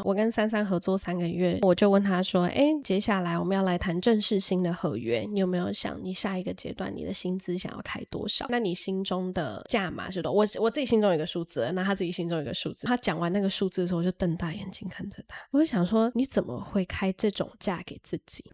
我跟33合作3個月，我就問他說接下來我們要來談正式新的合約，你有沒有想你下一個階段你的薪資想要開多少？那你心中的價碼是多少？我自己心中有一個數字，那他自己心中有一個數字。他講完那個數字的時候，我就瞪大眼睛看着他，我就想說你怎麼會開這種價給自己？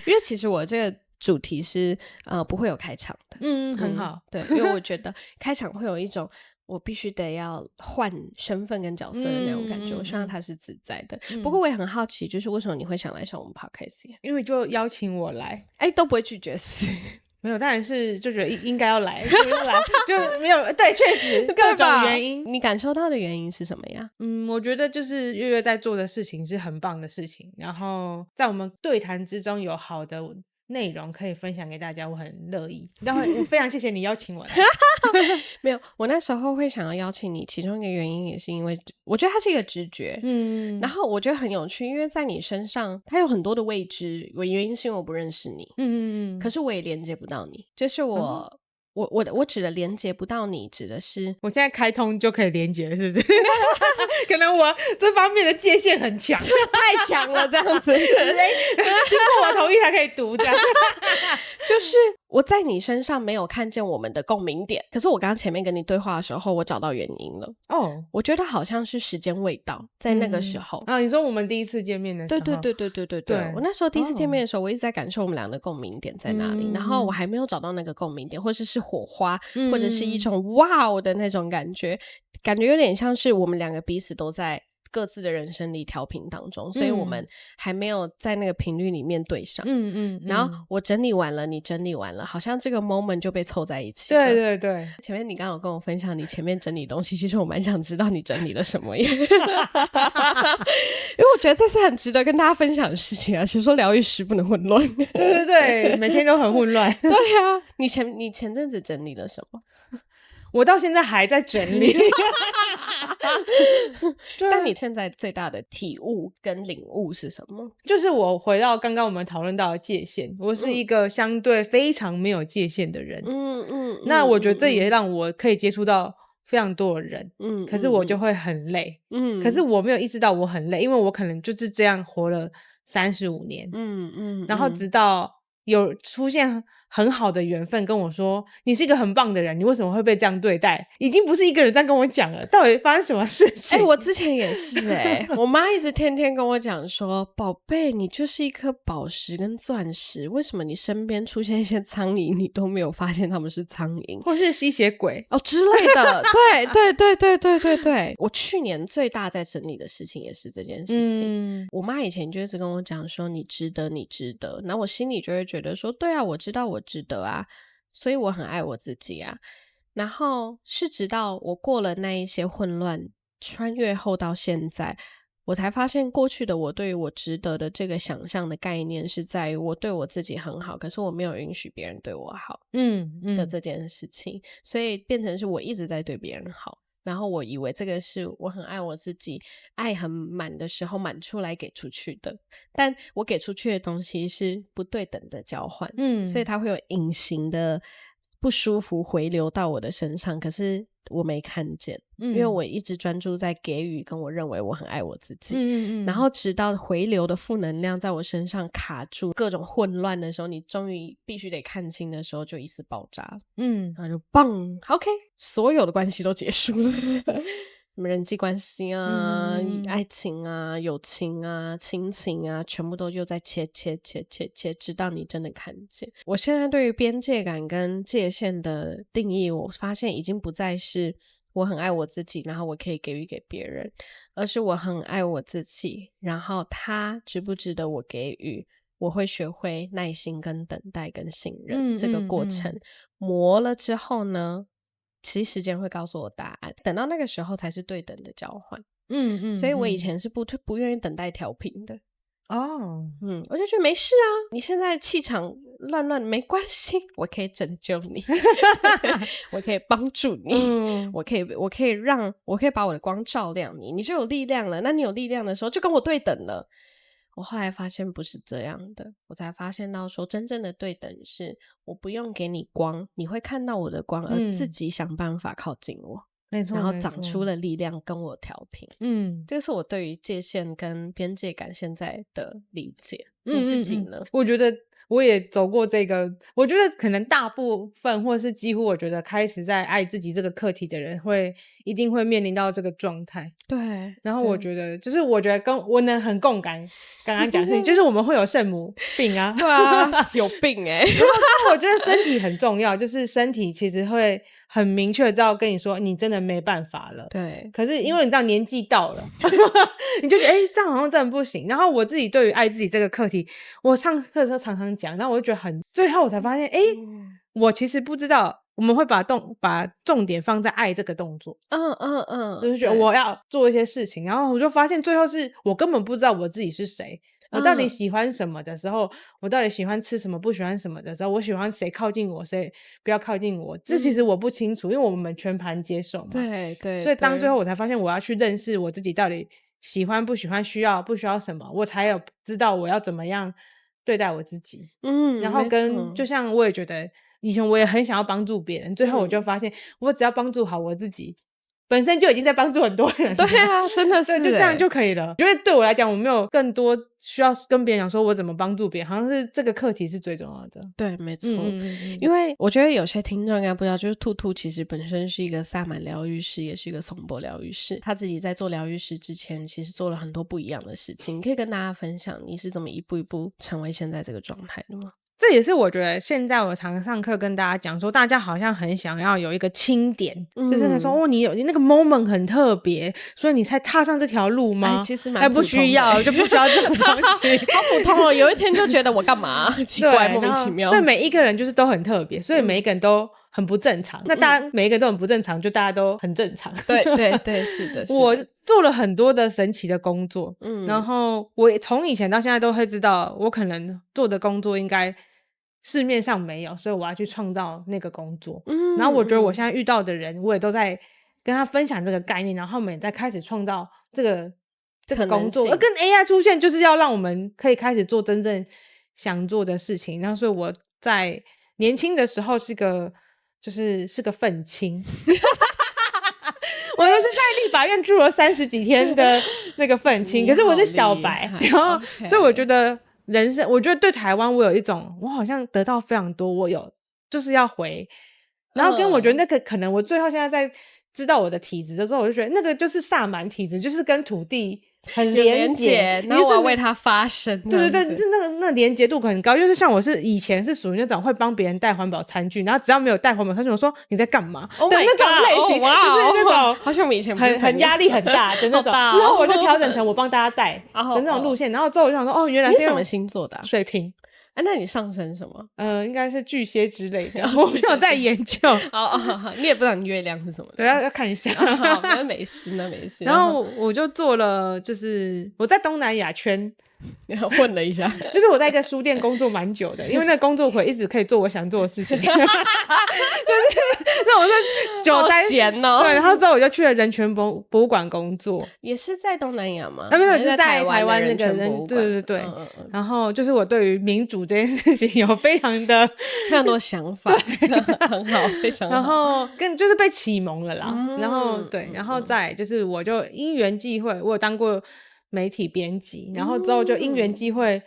因为其實我這個主題是不會有開場的，很好，对，因為我覺得開場會有一種我必須得要換身份跟角色的那種感覺，我希望它是自在的。不過我也很好奇，就是為什麼你會想來上我們 podcast？ 因為就邀請我來，都不會拒絕，是不是？沒有，當然是就覺得應該要來，就沒有，對，確實各種原因。你感受到的原因是什麼呀？我覺得就是月月在做的事情是很棒的事情，然後在我們對談之中有好的內容可以分享給大家，我很樂意。然後我非常謝謝你邀請我來。沒有，我那時候會想要邀請你，其中一個原因也是因為我覺得它是一個直覺，然後我覺得很有趣，因為在你身上它有很多的未知，原因是因為我不認識你，可是我也連接不到你，就是我指的連接不到你，指的是我現在開通就可以連接了，是不是？可能我這方面的界限很強，太強了，這樣子，經過我同意才可以讀，這樣。就是我在你身上沒有看見我們的共鳴點，可是我剛剛前面跟你對話的時候，我找到原因了。我覺得好像是時間未到，在那個時候。你說我們第一次見面的時候，對，我那時候第一次見面的時候，我一直在感受我們倆的共鳴點在哪裡，然後我還沒有找到那個共鳴點，或者是火花，或者是一種哇哦的那種感覺有點像是我們兩個彼此都在各自的人生裡調頻當中，所以我們還沒有在那個頻率裡面對上。然後我整理完了，你整理完了，好像這個 moment 就被湊在一起了。對，前面你剛好跟我分享你前面整理東西，其實我蠻想知道你整理了什麼耶。因為我覺得這是很值得跟大家分享的事情啊，其實說療癒師不能混亂。對，每天都很混亂。對啊，你前陣子整理了什麼？我到現在還在整理。但你現在最大的體悟跟領悟是什麼？就是我回到剛剛我們討論到的界限，我是一個相對非常沒有界限的人。那我覺得這也讓我可以接觸到非常多的人。可是我就會很累。可是我沒有意識到我很累，因為我可能就是這樣活了35年。然後直到有出現很好的緣分跟我說，你是一個很棒的人，你為什麼會被這樣對待？已經不是一個人在跟我講了，到底發生什麼事情？我之前也是我媽一直天天跟我講說，寶貝，你就是一顆寶石跟鑽石，為什麼你身邊出現一些蒼蠅，你都沒有發現他們是蒼蠅，或是吸血鬼之類的？對，我去年最大在整理的事情也是這件事情。我媽以前就一直跟我講說，你值得，你值得，然後我心裡就會覺得說，對啊，我知道我值得啊，所以我很愛我自己啊。然後是直到我過了那一些混亂，穿越後到現在，我才發現過去的我對於我值得的這個想象的概念是在於我對我自己很好，可是我沒有允許別人對我好的這件事情，所以變成是我一直在對別人好，然後我以為這個是我很愛我自己，愛很滿的時候滿出來給出去的，但我給出去的東西是不對等的交換，所以它會有隱形的不舒服回流到我的身上，可是我沒看見，因為我一直專注在給予，跟我認為我很愛我自己，然後直到回流的負能量在我身上卡住，各種混亂的時候，你終於必須得看清的時候，就一次爆炸，然後就砰 OK， 所有的關係都結束了。什麼人際關係啊、愛情啊、友情啊、親情啊，全部都又在切，直到你真的看見。我現在對於邊界感跟界限的定義，我發現已經不再是我很愛我自己，然後我可以給予給別人，而是我很愛我自己，然後他值不值得我給予，我會學會耐心跟等待跟信任。這個過程磨了之後呢，其實時間會告訴我答案，等到那個時候才是对等的交換。所以我以前是不願意等待調頻的。我就覺得沒事啊，你現在氣場亂亂沒關係，我可以拯救你。我可以幫助你。我可以把我的光照亮你，你就有力量了。那你有力量的時候就跟我對等了。我後來發現不是這樣的，我才發現到說真正的對等是我不用給你光，你會看到我的光，而自己想辦法靠近我，没錯，然後長出了力量跟我調頻。這是我對於界限跟邊界感現在的理解。你自己呢？我覺得我也走過這個，我覺得可能大部分或是幾乎我覺得開始在愛自己這個課題的人一定會面臨到這個狀態。對，然後我覺得就是我觉得跟我能很共感剛剛講的事情，就是我們會有聖母病啊。對啊，有病欸。然後我覺得身體很重要，就是身體其實會很明確知道跟你說你真的沒辦法了。對，可是因為你知道年紀到了你就觉得這樣好像真的不行。然后我自己對於愛自己這個課題，我上課的時候常常講，然後我就覺得最後我才發現我其實不知道我們會把重點放在愛這個動作。就是覺得我要做一些事情，然後我就發現最後是我根本不知道我自己是誰，我到底喜歡什麼的時候，我到底喜歡吃什麼不喜歡什麼的時候，我喜歡誰靠近我誰不要靠近我，這其實我不清楚，因為我們全盤接受嘛。对，所以當最後我才發現我要去認識我自己到底喜歡不喜歡需要不需要什麼，我才有知道我要怎麼樣對待我自己。然後就像我也覺得以前我也很想要幫助別人，最後我就發現我只要幫助好我自己，本身就已經在幫助很多人了。對啊，真的是对，就這樣就可以了。因為對我來講，我沒有更多需要跟別人講說我怎麼幫助別人，好像是這個課題是最重要的。對，沒錯。因為我覺得有些聽眾應該不知道，就是兔兔其實本身是一個薩滿療癒師，也是一個頌缽療癒師。他自己在做療癒師之前，其實做了很多不一樣的事情。你可以跟大家分享你是怎麼一步一步成為現在這個狀態的嗎？這也是我覺得現在我常上課跟大家講說，大家好像很想要有一個清點，就是說你那個 moment 很特別，所以你才踏上這條路嗎？其實蠻還不需要，就不需要這種東西。好普通哦，有一天就覺得我幹嘛？奇怪，莫名其妙。所以每一個人就是都很特別，所以每一個人都很不正常。那大家每一個人都很不正常，就大家都很正常。对，是的。我做了很多的神奇的工作，然後我從以前到現在都會知道，我可能做的工作應該市面上沒有，所以我要去創造那個工作。然後我覺得我現在遇到的人，我也都在跟他分享這個概念，然後我們也在開始創造這個工作。而跟 AI 出現，就是要讓我們可以開始做真正想做的事情。然後所以我在年輕的時候是個憤青。我就是在立法院住了30幾天的那個憤青，可是我是小白，然後所以我覺得人生，我覺得對台灣我有一種，我好像得到非常多，我有就是要回，然後跟我覺得那個可能我最後現在在知道我的體質的時候，我就覺得那個就是薩滿體質，就是跟土地很連結，然後我要為他發聲。對，就是那連結度很高。就是像我以前是屬於那種會幫別人帶環保餐具，然後只要沒有帶環保餐具，我說你在幹嘛？的那種類型，就是那種好像我們以前很壓力很大的那種。然後我就調整成我幫大家帶的那種路線。然後之後我就想說，原來是什麼星座的？水瓶。那你上升什麼？應該是巨蟹之類的，我沒有在研究。你也不知道你月亮是什麼的？對，要看一下。那沒事。然後我就做了，就是我在東南亞圈混了一下，就是我在一個書店工作蠻久的，因為那個工作一直可以做我想做的事情。就是那我是久待閒哦。對，然後之後我就去了人權博物館工作，也是在東南亞嗎？没有，就是在台灣那個人，对。然後就是我對於民主這件事情有非常多想法，很好，非常好。然後就是被啟蒙了啦。然後对，然後再就是我就因緣際會，我有當過媒體編輯，然後之後就因緣際會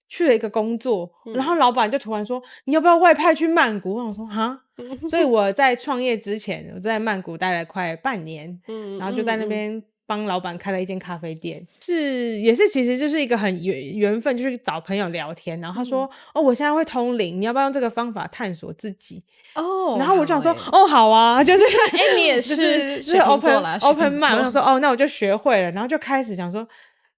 去了一個工作，然後老闆就突然說你要不要外派去曼谷？我想說哈，所以我在創業之前，我在曼谷待了快半年，然後就在那邊幫老闆開了一間咖啡店，也是其實就是一個很緣分，就是找朋友聊天，然後他說我現在會通靈，你要不要用這個方法探索自己？然後我就想說好啊，就是你也是就是 open mind， 我想說那我就學會了，然後就開始想說。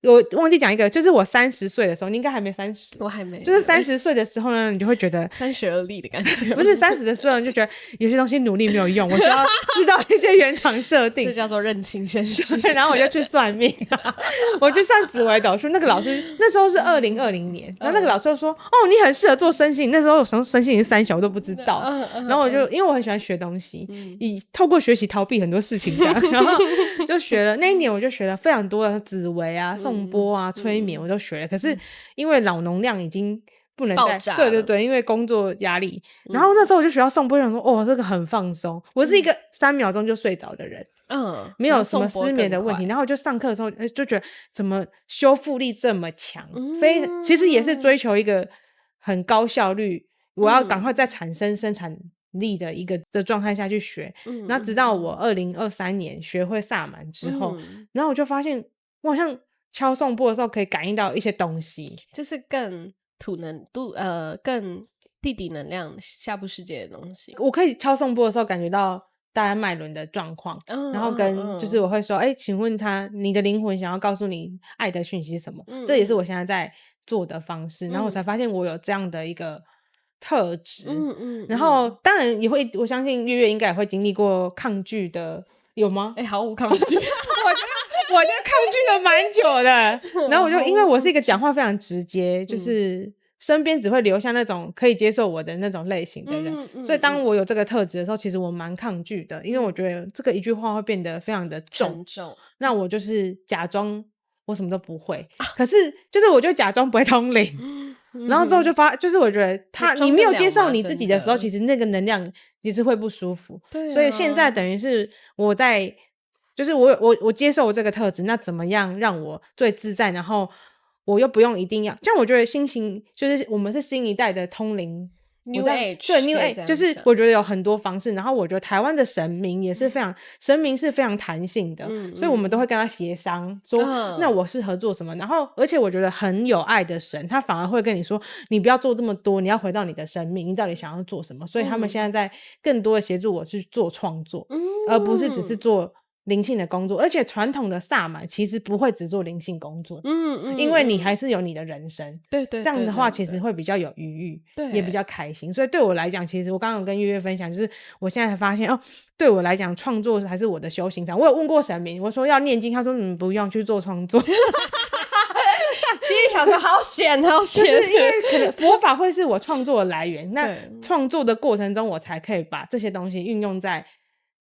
我忘記講一個，就是我30歲的時候，你應該還沒30，我還沒，就是30歲的時候呢，你就會覺得30而立的感覺，不是30的時候你就覺得有些東西努力沒有用，我就要知道一些原廠設定，這叫做認清現實。對，然後我就去算命，我去上紫微斗數，那個老師那時候是2020年，然後那個老師就說你很適合做身心靈，那時候我身心靈3小我都不知道，然後我就因為我很喜歡學東西，透過學習逃避很多事情這樣，然後就學了那一年我就學了非常多的紫微啊。頌缽啊、催眠我都學了，可是因為腦容量已經不能再對，因為工作壓力，然後那時候我就學到頌缽，想說哦，這個很放鬆。我是一個3秒鐘就睡着的人，沒有什麼失眠的問題。然後我就上課的時候就覺得怎麼修復力這麼強，其實也是追求一個很高效率，我要趕快再產生生產力的一個的狀態下去學。然後直到我2023年學會薩滿之後，然後我就發現我好像敲頌缽的時候可以感應到一些東西，就是更更地底能量、下部世界的東西。我可以敲颂钵的时候感觉到大家脈輪的狀況，然後跟就是我會說請問你的靈魂想要告訴你愛的訊息是什麼？這也是我現在在做的方式。然後我才發現我有這樣的一個特質。然後當然也會，我相信月月應該也會經歷過抗拒的，有嗎？毫無抗拒。我就抗拒了蠻久的，然後我就因為我是一個講話非常直接，就是身邊只會留下那種可以接受我的那種類型的人，所以當我有這個特質的時候，其實我蠻抗拒的，因為我覺得這個一句話會變得非常的重，那我就是假裝我什麼都不會，可是就是我就假裝不會通靈，然後之後就是我覺得你沒有接受你自己的時候，其實那個能量其實會不舒服，所以現在等於是我在。就是我接受这個特質，那怎麼樣讓我最自在？然後我又不用一定要，像我覺得新型就是我們是新一代的通靈 New Age， 對 New Age， 就是我覺得有很多方式。然後我覺得台灣的神明也是非常，神明是非常彈性的，所以我們都會跟他協商說，那我適合做什麼。然後而且我覺得很有愛的神，他反而會跟你說，你不要做這麼多，你要回到你的生命，你到底想要做什麼？所以他們現在在更多的協助我去做創作，而不是只是做靈性的工作。而且傳統的薩滿其實不會只做靈性工作，因為你還是有你的人生，對，這樣的話其實會比較有餘裕，也比較開心。所以對我來講，其實我剛剛有跟月月分享，就是我現在才發現對我來講創作還是我的修行上。我有問過神明，我說要念經，他說不用去做創作。心裡想說好險，就是因為可能佛法會是我創作的來源，那創作的過程中我才可以把這些東西運用在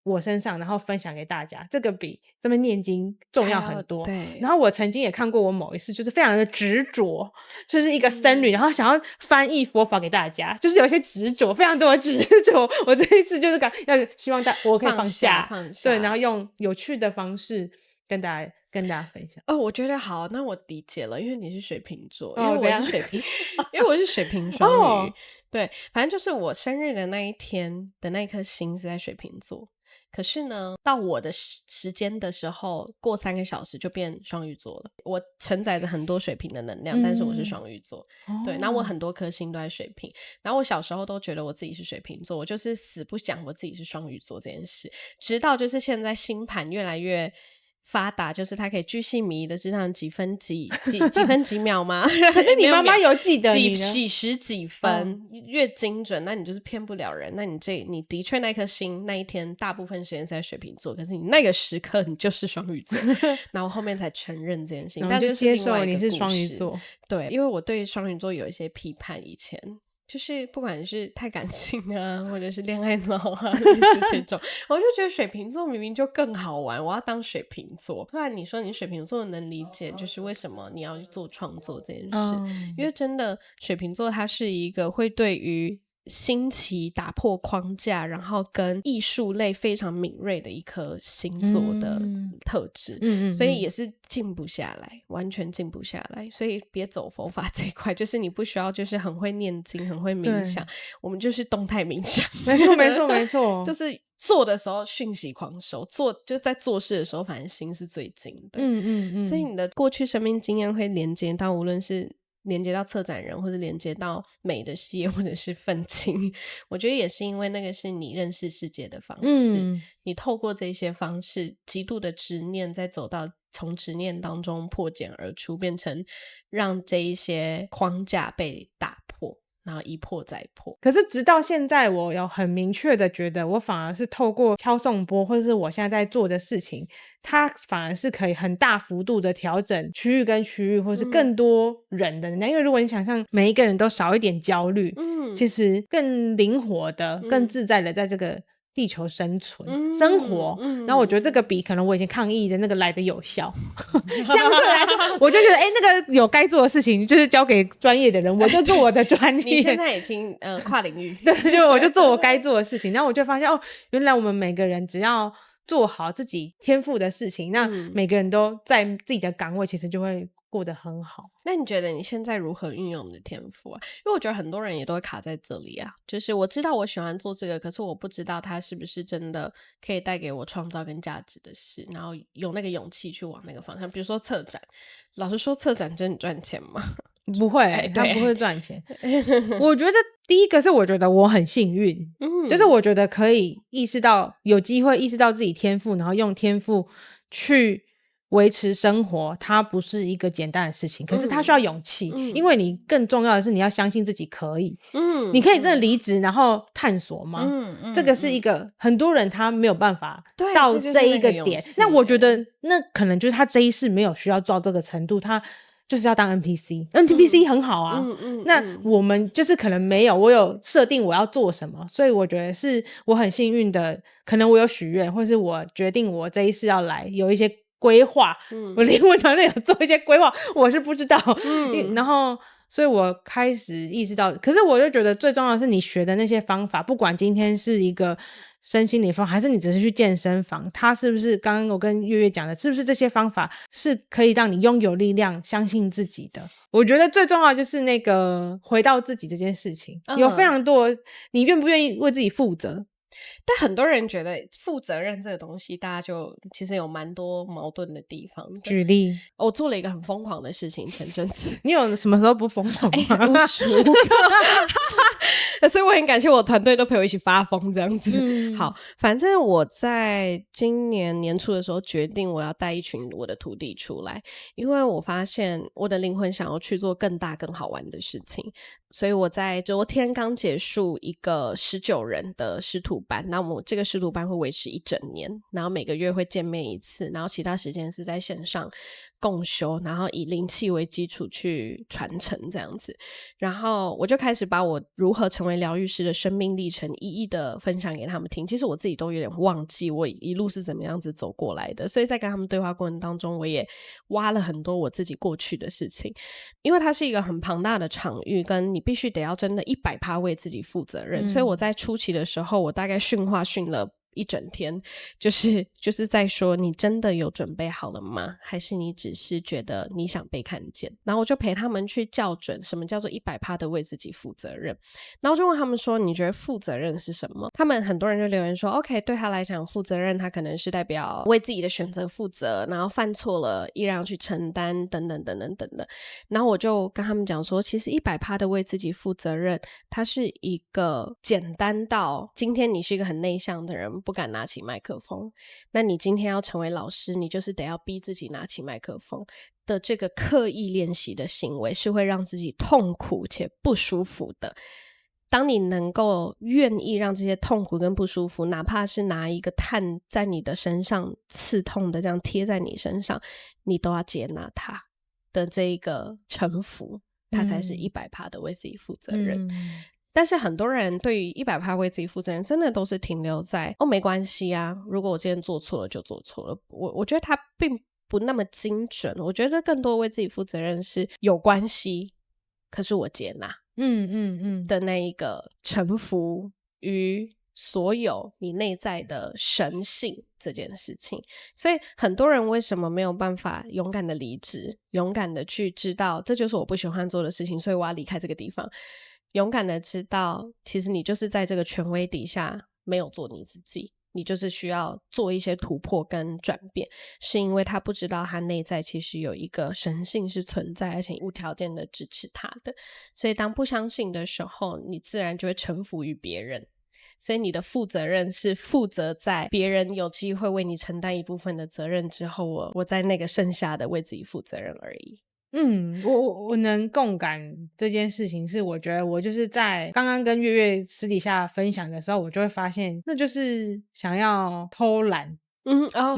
我身上，然後分享給大家，這個比這邊念經重要很多。對，然後我曾經也看過，我某一次就是非常的執着，就是一個僧侶，然後想要翻譯佛法給大家，就是有一些執着，非常多的執着。我這一次就是要希望我可以放下，對，然後用有趣的方式跟大家分享。我覺得好，那我理解了，因為你是水瓶座，因为我是水瓶，因为我是水瓶雙魚。對，反正就是我生日的那一天的那一顆星是在水瓶座。可是呢，到我的時間的時候，過3個小時就變雙魚座了。我承載着很多水瓶的能量，但是我是雙魚座。對，然後我很多顆星都在水瓶。然後我小時候都覺得我自己是水瓶座，我就是死不講我自己是雙魚座這件事。直到就是現在星盤越來越發達，就是它可以巨細靡遺的知道幾分幾分幾秒嗎？可是你媽媽有記得你幾時幾分，越精準，那你就是騙不了人。那你的確那顆星那一天大部分時間是在水瓶座，可是你那個時刻你就是雙魚座。然後後面才承認這件事情，但就接受你是雙魚座。對，因為我對雙魚座有一些批判，以前就是不管是太感性啊，或者是戀愛腦啊，類似這種，我就覺得水瓶座明明就更好玩，我要當水瓶座。突然你說你水瓶座能理解，就是為什麼你要去做創作這件事，因為真的水瓶座它是一個會對於新奇、打破框架，然後跟藝術類非常敏銳的一顆星座的特質，所以也是靜不下來，完全靜不下來。所以別走佛法這一塊，就是你不需要就是很會念經、很會冥想，我們就是動態冥想。沒錯，就是做的時候訊息狂收，就是在做事的時候，反正心是最靜的。所以你的過去生命經驗會連接到，無論是連接到策展人，或者連接到美的事業，或者是憤青，我覺得也是因為那個是你認識世界的方式，你透過這些方式極度的執念，再走到從執念當中破繭而出，變成讓這一些框架被打破，然後一破再破。可是直到現在我有很明確的覺得，我反而是透過敲頌缽，或者是我現在在做的事情，它反而是可以很大幅度的調整區域跟區域，或是更多人的能量。因為如果你想象每一個人都少一點焦慮，其實更靈活的、更自在的在這個地球生存、生活，然後我覺得這個比可能我以前抗議的那個來的有效。相對來說，我就覺得那個有該做的事情就是交給專業的人，我就做我的專業。你現在已經跨領域，對，就我就做我該做的事情，然後我就發現原來我們每個人只要做好自己天賦的事情，那每個人都在自己的崗位，其實就會過得很好。那你覺得你現在如何運用你的天賦啊？因为我覺得很多人也都會卡在這裡啊，就是我知道我喜歡做這個，可是我不知道它是不是真的可以帶給我創造跟價值的事，然後有那個勇氣去往那個方向。比如說策展，老實說策展真的賺錢嗎？不會，他不會賺錢。我覺得第一個是我覺得我很幸運，就是我覺得可以意識到有機會意識到自己天賦，然後用天賦去維持生活，它不是一個簡單的事情，可是它需要勇氣，因為你更重要的是你要相信自己可以，你可以真的離職然後探索嗎？這個是一個很多人他沒有辦法到這一個點，那我覺得那可能就是他這一世沒有需要到這個程度，他就是要當 NPC 很好啊，那我們就是可能沒有，我有設定我要做什麼，所以我覺得是我很幸運的，可能我有許願，或是我決定我這一世要來有一些規劃，我靈魂團隊有做一些規劃，我是不知道，然後所以我開始意識到，可是我就覺得最重要的是你學的那些方法，不管今天是一個身心靈坊，還是你只是去健身房，它是不是剛剛我跟月月講的，是不是這些方法是可以讓你擁有力量，相信自己的？我覺得最重要的就是那個回到自己這件事情，有非常多，你願不願意為自己負責？但很多人覺得負責任這個東西，大家就其實有蠻多矛盾的地方。舉例，我做了一個很瘋狂的事情，前陣子。你有什麼時候不瘋狂嗎？無時無刻。所以我很感謝我團隊都陪我一起發瘋這樣子。好，反正我在今年年初的時候決定我要帶一群我的徒弟出來，因為我發現我的靈魂想要去做更大更好玩的事情。所以我在昨天剛結束一個19人的師徒班，那我們這個師徒班會維持1整年，然後每個月會見面一次，然後其他時間是在線上共修，然後以靈氣為基礎去傳承這樣子。然後我就開始把我如何成為療癒師的生命歷程一一的分享給他們聽。其實我自己都有點忘記我一路是怎麼樣子走過來的，所以在跟他們對話過程當中，我也挖了很多我自己過去的事情。因為它是一個很龐大的場域，跟你必須得要真的100%為自己負責任，所以我在初期的時候，我大概訓話訓了一整天，就是在說，你真的有準備好了嗎？還是你只是覺得你想被看見？然後我就陪他們去校準什麼叫做100%的為自己負責任。然後就問他們說，你覺得負責任是什麼？他們很多人就留言說 OK， 對他來講負責任他可能是代表為自己的選擇負責，然後犯錯了依然去承擔等等等等等等。然後我就跟他們講說，其實100%的為自己負責任，它是一個簡單到今天你是一個很內向的人，不敢拿起麥克風，那你今天要成為老師，你就是得要逼自己拿起麥克風的這個刻意練習的行為，是會讓自己痛苦且不舒服的。當你能夠願意讓這些痛苦跟不舒服，哪怕是拿一個炭在你的身上刺痛的這樣貼在你身上，你都要接納它的這一個臣服，它才是100%的為自己負責任。但是很多人對於100%為自己負責任，真的都是停留在沒關係啊，如果我今天做錯了就做錯了。我覺得他並不那麼精準，我覺得更多為自己負責任是有關係，可是我接納的那一個臣服於所有你內在的神性這件事情。所以很多人為什麼沒有辦法勇敢的離職，勇敢的去知道這就是我不喜歡做的事情，所以我要離開這個地方，勇敢的知道其實你就是在這個權威底下沒有做你自己，你就是需要做一些突破跟轉變，是因為他不知道他內在其實有一個神性是存在，而且無條件的支持他的。所以當不相信的時候，你自然就會臣服於別人，所以你的負責任是負責在別人有機會為你承擔一部分的責任之後，我在那個剩下的為自己負責任而已。我能共感這件事情，是我覺得我就是在剛剛跟月月私底下分享的時候，我就會發現那就是想要偷懶。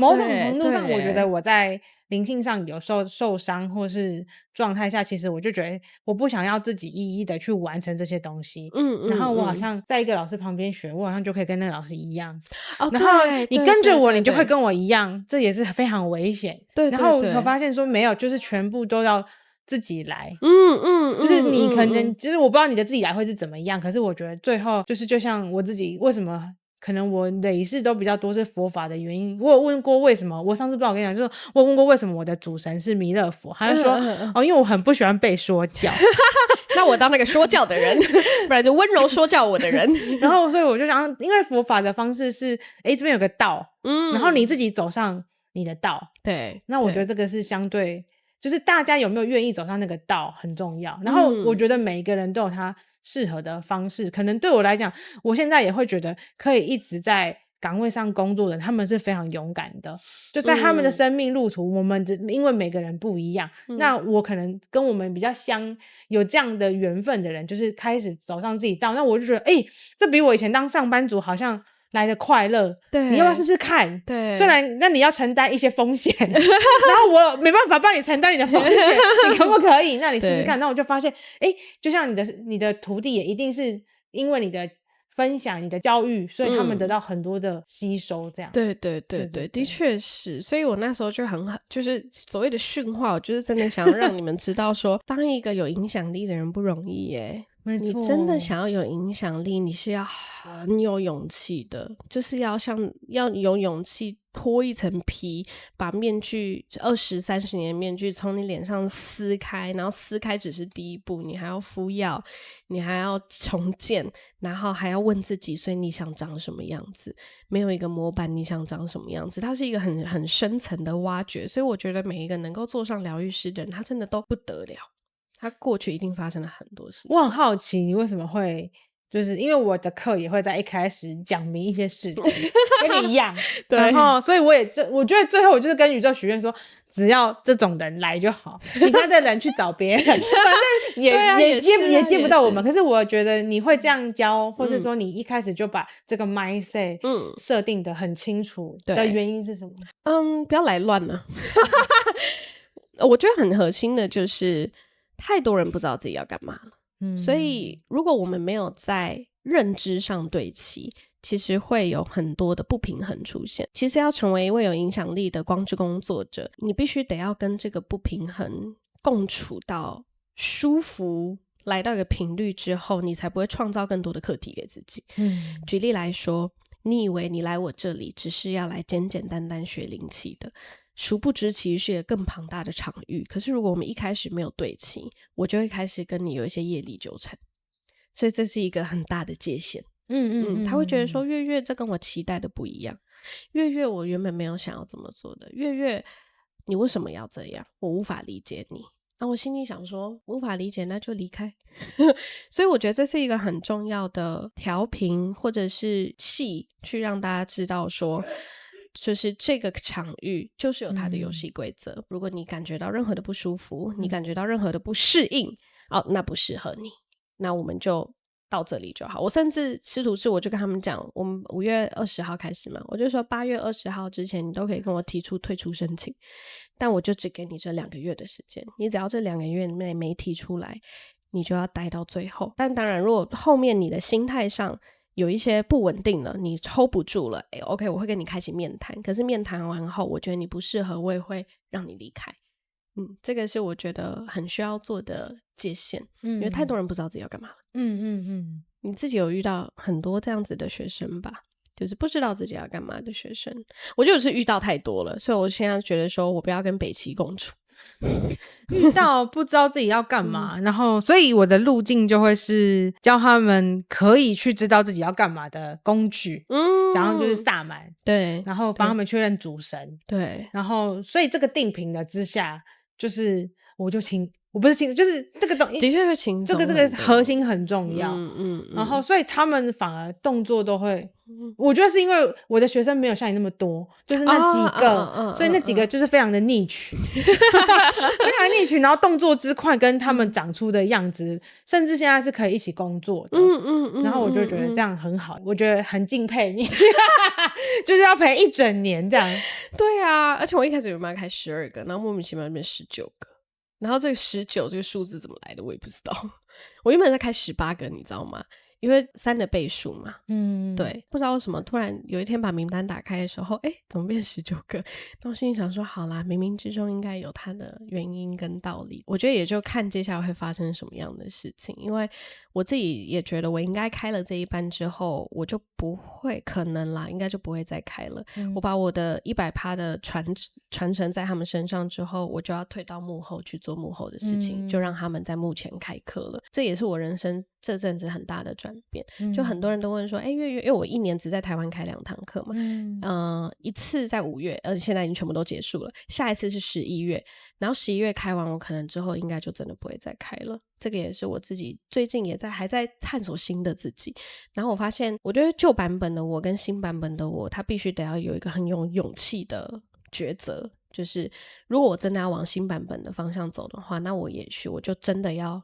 某種程度上我覺得我在靈性上有受傷或是狀態下，其實我就覺得我不想要自己一一的去完成這些東西。然後我好像在一個老師旁邊學，我好像就可以跟那個老師一樣。然後你跟着我，你就會跟我一樣，這也是非常危險。然後我發現說沒有，就是全部都要自己來。就是你可能就是我不知道你的自己來會是怎麼樣，可是我覺得最後就是就像我自己為什麼可能我累世都比較多是佛法的原因，我有問過為什麼，我上次不知道我跟你講，就是我問過為什麼我的主神是彌勒佛，他就說因為我很不喜歡被說教。那我當那個說教的人，不然就溫柔說教我的人。然後所以我就想，因為佛法的方式是這邊有個道，然後你自己走上你的道。对，那我覺得這個是相對就是大家有沒有願意走上那個道很重要。然后我覺得每一個人都有他適合的方式，可能對我來講，我現在也會覺得可以一直在崗位上工作的人，他們是非常勇敢的，就在他們的生命路途，我們因為每個人不一樣，那我可能跟我們比較有這樣的緣分的人，就是開始走上自己道，那我就覺得這比我以前當上班族好像來得快樂。對，你要不要試試看？對，雖然那你要承擔一些風險，然後我没辦法幫你承擔你的風險，你可不可以？那你試試看。那我就發現，就像你的徒弟也一定是因為你的分享、你的教育，所以他們得到很多的吸收。這樣，对，的確是。所以我那時候就就是所謂的訓話，我就是真的想要讓你們知道說，當一個有影響力的人不容易耶。你真的想要有影響力，你是要很有勇氣的，就是要有勇氣脫一層皮，把面具20-30年的面具從你臉上撕開，然後撕開只是第一步，你還要敷藥，你還要重建，然後還要問自己，所以你想長什麼樣子？沒有一個模板，你想長什麼樣子？它是一個很深層的挖掘，所以我覺得每一個能夠做上療癒師的人，他真的都不得了。他過去一定發生了很多事情。我很好奇你為什麼會，就是因為我的課也會在一開始講明一些事情跟你一樣。對，然後所以我覺得最後我就是跟宇宙許願說，只要這種人來就好，其他的人去找別人反正也接不到我們。可是我覺得你會這樣教，或是說你一開始就把這個 mindset 設定的很清楚的原因是什麼？不要來亂了。我覺得很核心的就是太多人不知道自己要幹嘛了，所以如果我們沒有在認知上對齊，其實會有很多的不平衡出現。其實要成為一位有影響力的光之工作者，你必須得要跟這個不平衡共處到舒服，來到一個頻率之後，你才不會創造更多的課題給自己。舉例來說，你以為你來我這裡只是要來簡簡單單學靈氣的，殊不知其實是一個更龐大的場域。可是如果我們一開始沒有對齊，我就會開始跟你有一些業力糾纏，所以這是一個很大的界限。他會覺得說，月月這跟我期待的不一樣，月月我原本沒有想要這麼做的，月月你為什麼要這樣？我無法理解你。那我心裡想說，無法理解那就離開。所以我覺得這是一個很重要的調頻或者是氣，去讓大家知道說，就是這個場域就是有它的遊戲規則。如果你感覺到任何的不舒服，你感覺到任何的不適應，那不適合你，那我們就到這裡就好。我甚至師徒制，我就跟他們講，我們5月20號開始嘛，我就說8月20號之前你都可以跟我提出退出申請，但我就只給你這2個月的時間，你只要這2個月內沒提出來，你就要待到最後。但當然如果後面你的心態上有一些不穩定了，你 hold 不住了，OK 我會跟你開啟面談，可是面談完後我覺得你不適合，我也會讓你離開。這個是我覺得很需要做的界限，因為太多人不知道自己要幹嘛了。你自己有遇到很多這樣子的學生吧，就是不知道自己要幹嘛的學生。我觉得我是遇到太多了，所以我現在覺得說我不要跟北七共處。遇到不知道自己要幹嘛，然後所以我的路徑就會是教他們可以去知道自己要幹嘛的工具，然後就是薩滿，對，然後幫他們確認主神，對，然後所以這個定頻的之下，就是我就我不是輕，就是這個東西的確是輕鬆，這個核心很重要。然後所以他們反而動作都會，我覺得是因為我的學生沒有像你那麼多，就是那幾個，所以那幾個就是非常的niche，非常的niche，然後動作之快跟他們長出的樣子，甚至現在是可以一起工作的。然後我就覺得這樣很好，我覺得很敬佩你，就是要陪一整年這樣。對啊，而且我一開始有沒有開12個，然後莫名其妙變19個。然後這個19這個數字怎麼來的我也不知道，我原本在開18個你知道嗎？因為3的倍數嘛，對，不知道為什麼突然有一天把名單打開的時候，怎麼變19個？那我心裡想說，好啦，冥冥之中應該有它的原因跟道理。我覺得也就看接下來會發生什麼樣的事情，因為我自己也覺得我應該開了這一班之後，我就不會可能啦，應該就不會再開了。我把我的100%的傳承在他們身上之後，我就要退到幕後去做幕後的事情，就讓他們在幕前開課了。這也是我人生這陣子很大的轉變。就很多人都問說，月因為我1年只在台灣開2堂課嘛，一次在5月，而且現在已經全部都結束了，下一次是11月，然後11月開完，我可能之後應該就真的不會再開了。這個也是我自己最近也还在探索新的自己。然後我發現，我覺得舊版本的我跟新版本的我，他必須得要有一个很有勇气的抉擇，就是如果我真的要往新版本的方向走的話，那我也许我就真的要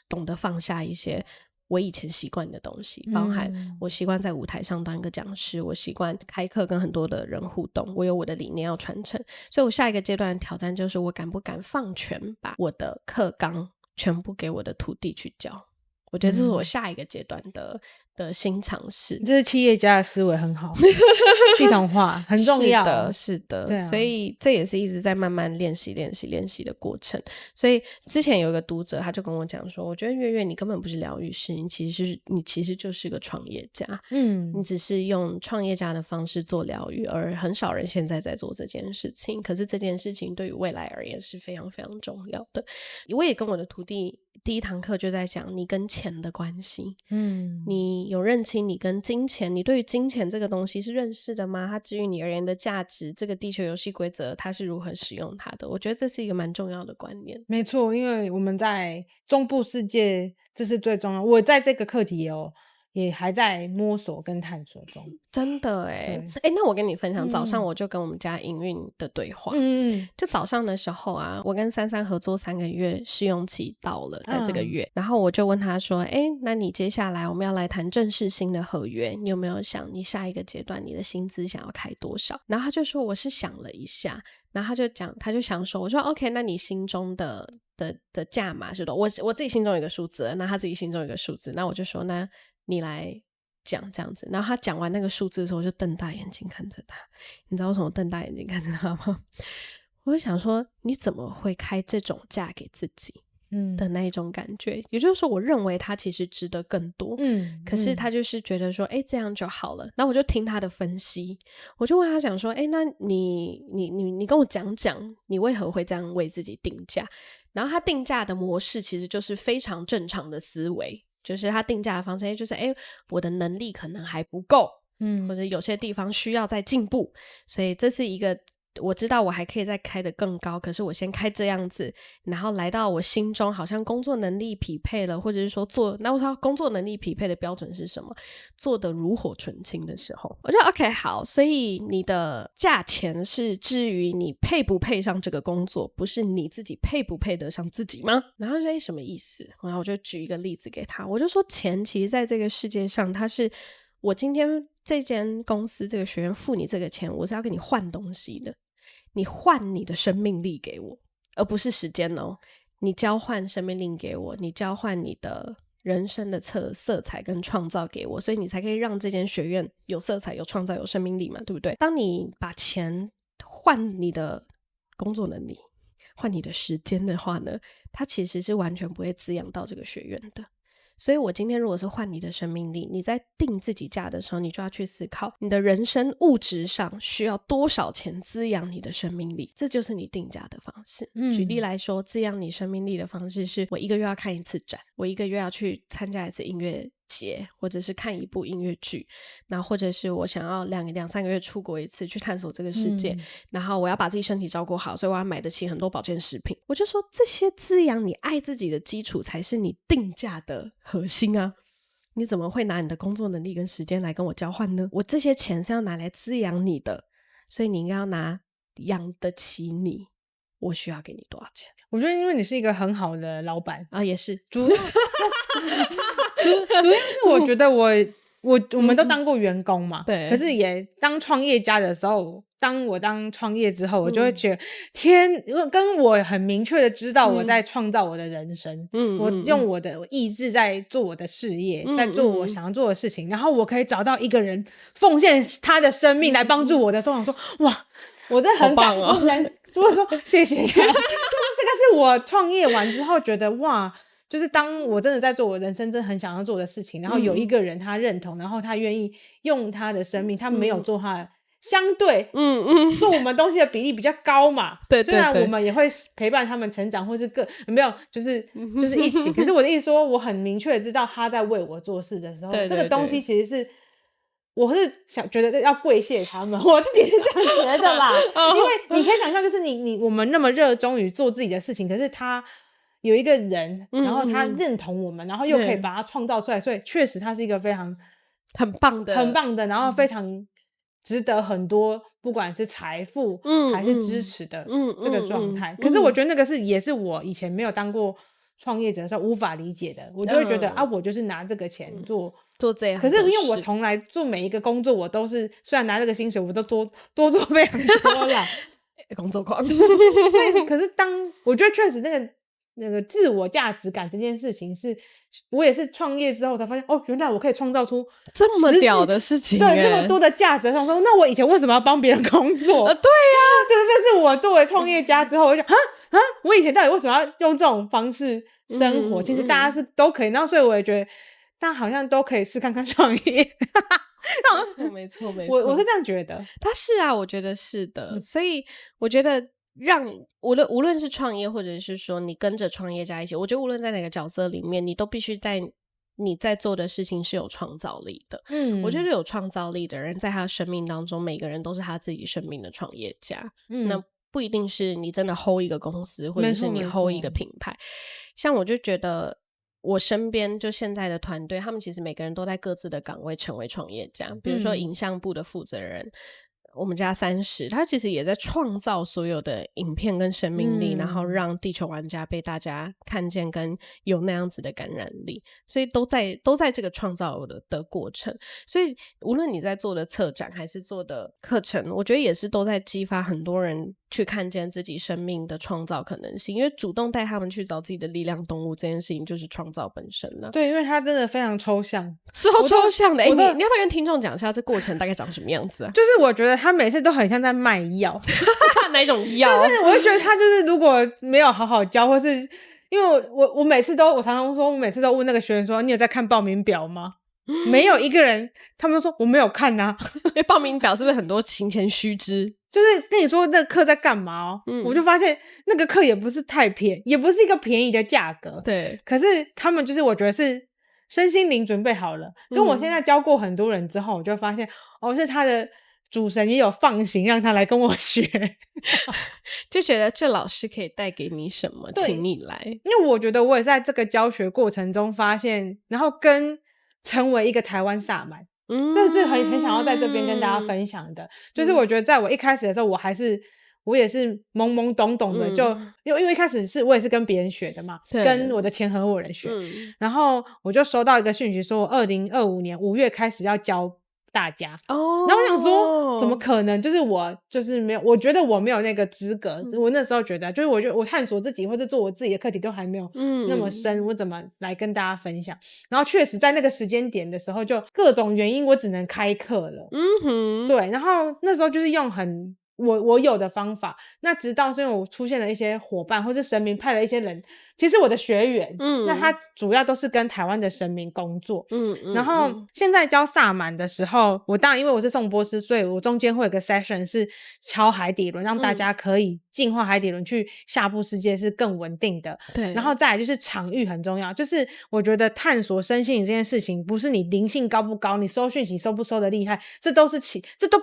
懂得放下一些我以前習慣的東西，包含我習慣在舞台上當一個講師，我習慣開課跟很多的人互動，我有我的理念要傳承，所以我下一個階段的挑戰就是我敢不敢放權，把我的課綱全部給我的徒弟去教。我覺得這是我下一個階段的新嘗試。這是企業家的思維很好，系統化很重要。是的，所以這也是一直在慢慢練習的過程。所以之前有一個讀者他就跟我講說，我覺得月月你根本不是療癒師，你其實就是個創業家。你只是用創業家的方式做療癒，而很少人現在在做這件事情。可是這件事情對於未來而言是非常非常重要的。我也跟我的徒弟第一堂課就在講你跟錢的關係。你有認清你跟金錢，你對於金錢這個東西是認識的嗎？它至於你而言的價值，這個地球遊戲規則它是如何使用它的？我覺得這是一個蠻重要的觀念。沒錯，因為我們在中部世界，這是最重要。我在這個課題也還在摸索跟探索中。真的耶。那我跟你分享，早上我就跟我們家營運的對話。就早上的時候啊，我跟33合作3個月，試用期到了，在這個月，然後我就問他說，那你接下來我們要來談正式新的合約，你有沒有想你下一個階段你的薪資想要開多少？然後他就說我是想了一下，然後他就想說，我說 OK， 那你心中的價碼是多少？我自己心中有一個數字，那他自己心中有一個數字，那我就說那你來講這樣子。然後他講完那個數字的時候，我就瞪大眼睛看着他。你知道為什麼瞪大眼睛看着他嗎？我就想說，你怎麼會開這種價給自己的那一種感覺？也就是說，我認為他其實值得更多。可是他就是覺得說，這樣就好了。那我就聽他的分析，我就問他講說，那你跟我講講，你為何會這樣為自己定價？然後他定價的模式其實就是非常正常的思維。就是他定價的方式，就是我的能力可能還不夠，或者有些地方需要再進步，所以這是一個我知道我還可以再開得更高，可是我先開這樣子，然後來到我心中好像工作能力匹配了，或者是說那我說工作能力匹配的標準是什麼？做得爐火純青的時候，我就 OK 好，所以你的價錢是至於你配不配上這個工作，不是你自己配不配得上自己嗎？然後就說什麼意思？然後我就舉一個例子給他，我就說錢其實在這個世界上，它是我今天這間公司這個學院付你這個錢，我是要跟你換東西的。你換你的生命力給我，而不是時間哦。你交換生命力給我，你交換你的人生的色彩跟創造給我，所以你才可以讓這間學院有色彩、有創造、有生命力嘛，對不對？當你把錢換你的工作能力、換你的時間的話呢，它其實是完全不會滋養到這個學院的。所以我今天如果是換你的生命力，你在定自己價的時候，你就要去思考你的人生物質上需要多少錢滋養你的生命力，這就是你定價的方式。舉例來說，滋養你生命力的方式是我1個月要看1次展，我1個月要去參加1次音樂節，或者是看一部音樂劇，然後或者是我想要2-3個月出國一次去探索這個世界，然後我要把自己身體照顧好，所以我要買得起很多保健食品。我就說這些滋養你愛自己的基礎才是你定價的核心啊！你怎麼會拿你的工作能力跟時間來跟我交換呢？我這些錢是要拿來滋養你的，所以你應該要拿養得起你，我需要給你多少錢？我覺得因為你是一個很好的老闆啊，也是主要是我覺得我們都當過員工嘛，对，可是也当創業家的時候，當創業之後，我就會覺得天，跟我很明確的知道我在創造我的人生，我用我的意志在做我的事業，在做我想要做的事情，然後我可以找到一個人奉獻他的生命來幫助我的時候，我想說哇，我真的很感恩，所以說謝謝他。這個是我創業完之後覺得哇，就是當我真的在做我人生真的很想要做的事情，然後有一個人他認同，然後他願意用他的生命，他沒有做他的相對做我們東西的比例比較高嘛，對，雖然我們也會陪伴他們成長，或是沒有就是一起，可是我的意思說我很明確的知道他在為我做事的時候，這個東西其實是我是覺得要跪謝他們，我自己是這樣覺得啦。因為你可以想象，就是我們那麼熱衷於做自己的事情，可是他有一個人，然後他認同我們，然後又可以把它創造出來，所以確實他是一個非常很棒的，然後非常值得很多，不管是財富還是支持的這個狀態。可是我覺得那個也是我以前沒有當過創業者的時候無法理解的，我就會覺得我就是拿這個錢做這樣，可是因為我從來做每一個工作，我都是雖然拿這個薪水，我都多做非常多啦，工作狂。可是我覺得確實那個自我價值感這件事情我也是創業之後才發現，原來我可以創造出這麼屌的事情，對，這麼多的價值。我說，那我以前為什麼要幫別人工作？對呀，就是這是我作為創業家之後，我就想我以前到底為什麼要用這種方式生活？其實大家都可以，然後所以我也覺得。但好像都可以試看看創業。沒錯我是這樣覺得。他是啊，我覺得是的。所以我覺得無論是創業，或者是說你跟着創業家一起，我覺得無論在哪個角色裡面，你都必須在你在做的事情是有創造力的。我覺得有創造力的人，在他的生命當中，每個人都是他自己生命的創業家。那不一定是你真的 hold 一個公司，或者是你 hold 一個品牌。像我就覺得我身邊就現在的團隊，他們其實每個人都在各自的崗位成為創業家。比如說影像部的負責人，我們家30，他其實也在創造所有的影片跟生命力，然後讓地球玩家被大家看見跟有那樣子的感染力，所以都在這個創造的過程。所以無論你在做的策展還是做的課程，我覺得也是都在激發很多人去看見自己生命的創造可能性，因為主动帶他们去找自己的力量动物这件事情就是創造本身了。对，因為它真的非常抽象，超抽象的。你要不要跟聽眾講一下這過程大概長什麼樣子啊？就是我覺得他每次都很像在賣藥。哪一種藥？就是我會覺得他就是如果沒有好好教，或是因為我每次都，我常常說，我每次都問那個學員說，你有在看報名表嗎？沒有一個人，他們說我沒有看啊。因為報名表是不是很多行前須知？就是跟你說那個課在幹嘛哦，我就發現那個課也不是太便宜，也不是一個便宜的價格。對，可是他們就是我覺得是身心靈準備好了。跟我現在教過很多人之後，我就發現是他的主神也有放行讓他來跟我學。就覺得這老師可以帶給你什麼，請你來。因為我覺得我也在這個教學過程中發現，然後成為一個台灣薩滿。這是很想要在這邊跟大家分享的。就是我覺得在我一開始的時候，我也是懵懵懂懂的，就因為一開始我也是跟別人學的嘛，跟我的前合夥人學，然後我就收到一個訊息說，我2025年5月開始要教大家。然後我想說怎麼可能，就是我就是沒有，我覺得我沒有那個資格。我那時候覺得就是我探索自己或者做我自己的課題都還沒有那麼深，我怎麼來跟大家分享。然後確實在那個時間點的時候，就各種原因我只能開課了。對，然後那時候就是用我有的方法。那直到是因為我出現了一些夥伴，或是神明派了一些人其實我的學員，那他主要都是跟台灣的神明工作，然後現在教薩滿的時候，我當然因為我是頌缽師，所以我中間會有個 session 是敲海底輪，讓大家可以淨化海底輪去下部世界是更穩定的。对，然後再來就是場域很重要，就是我覺得探索身心靈這件事情，不是你靈性高不高，你收訊息收不收的厲害，這都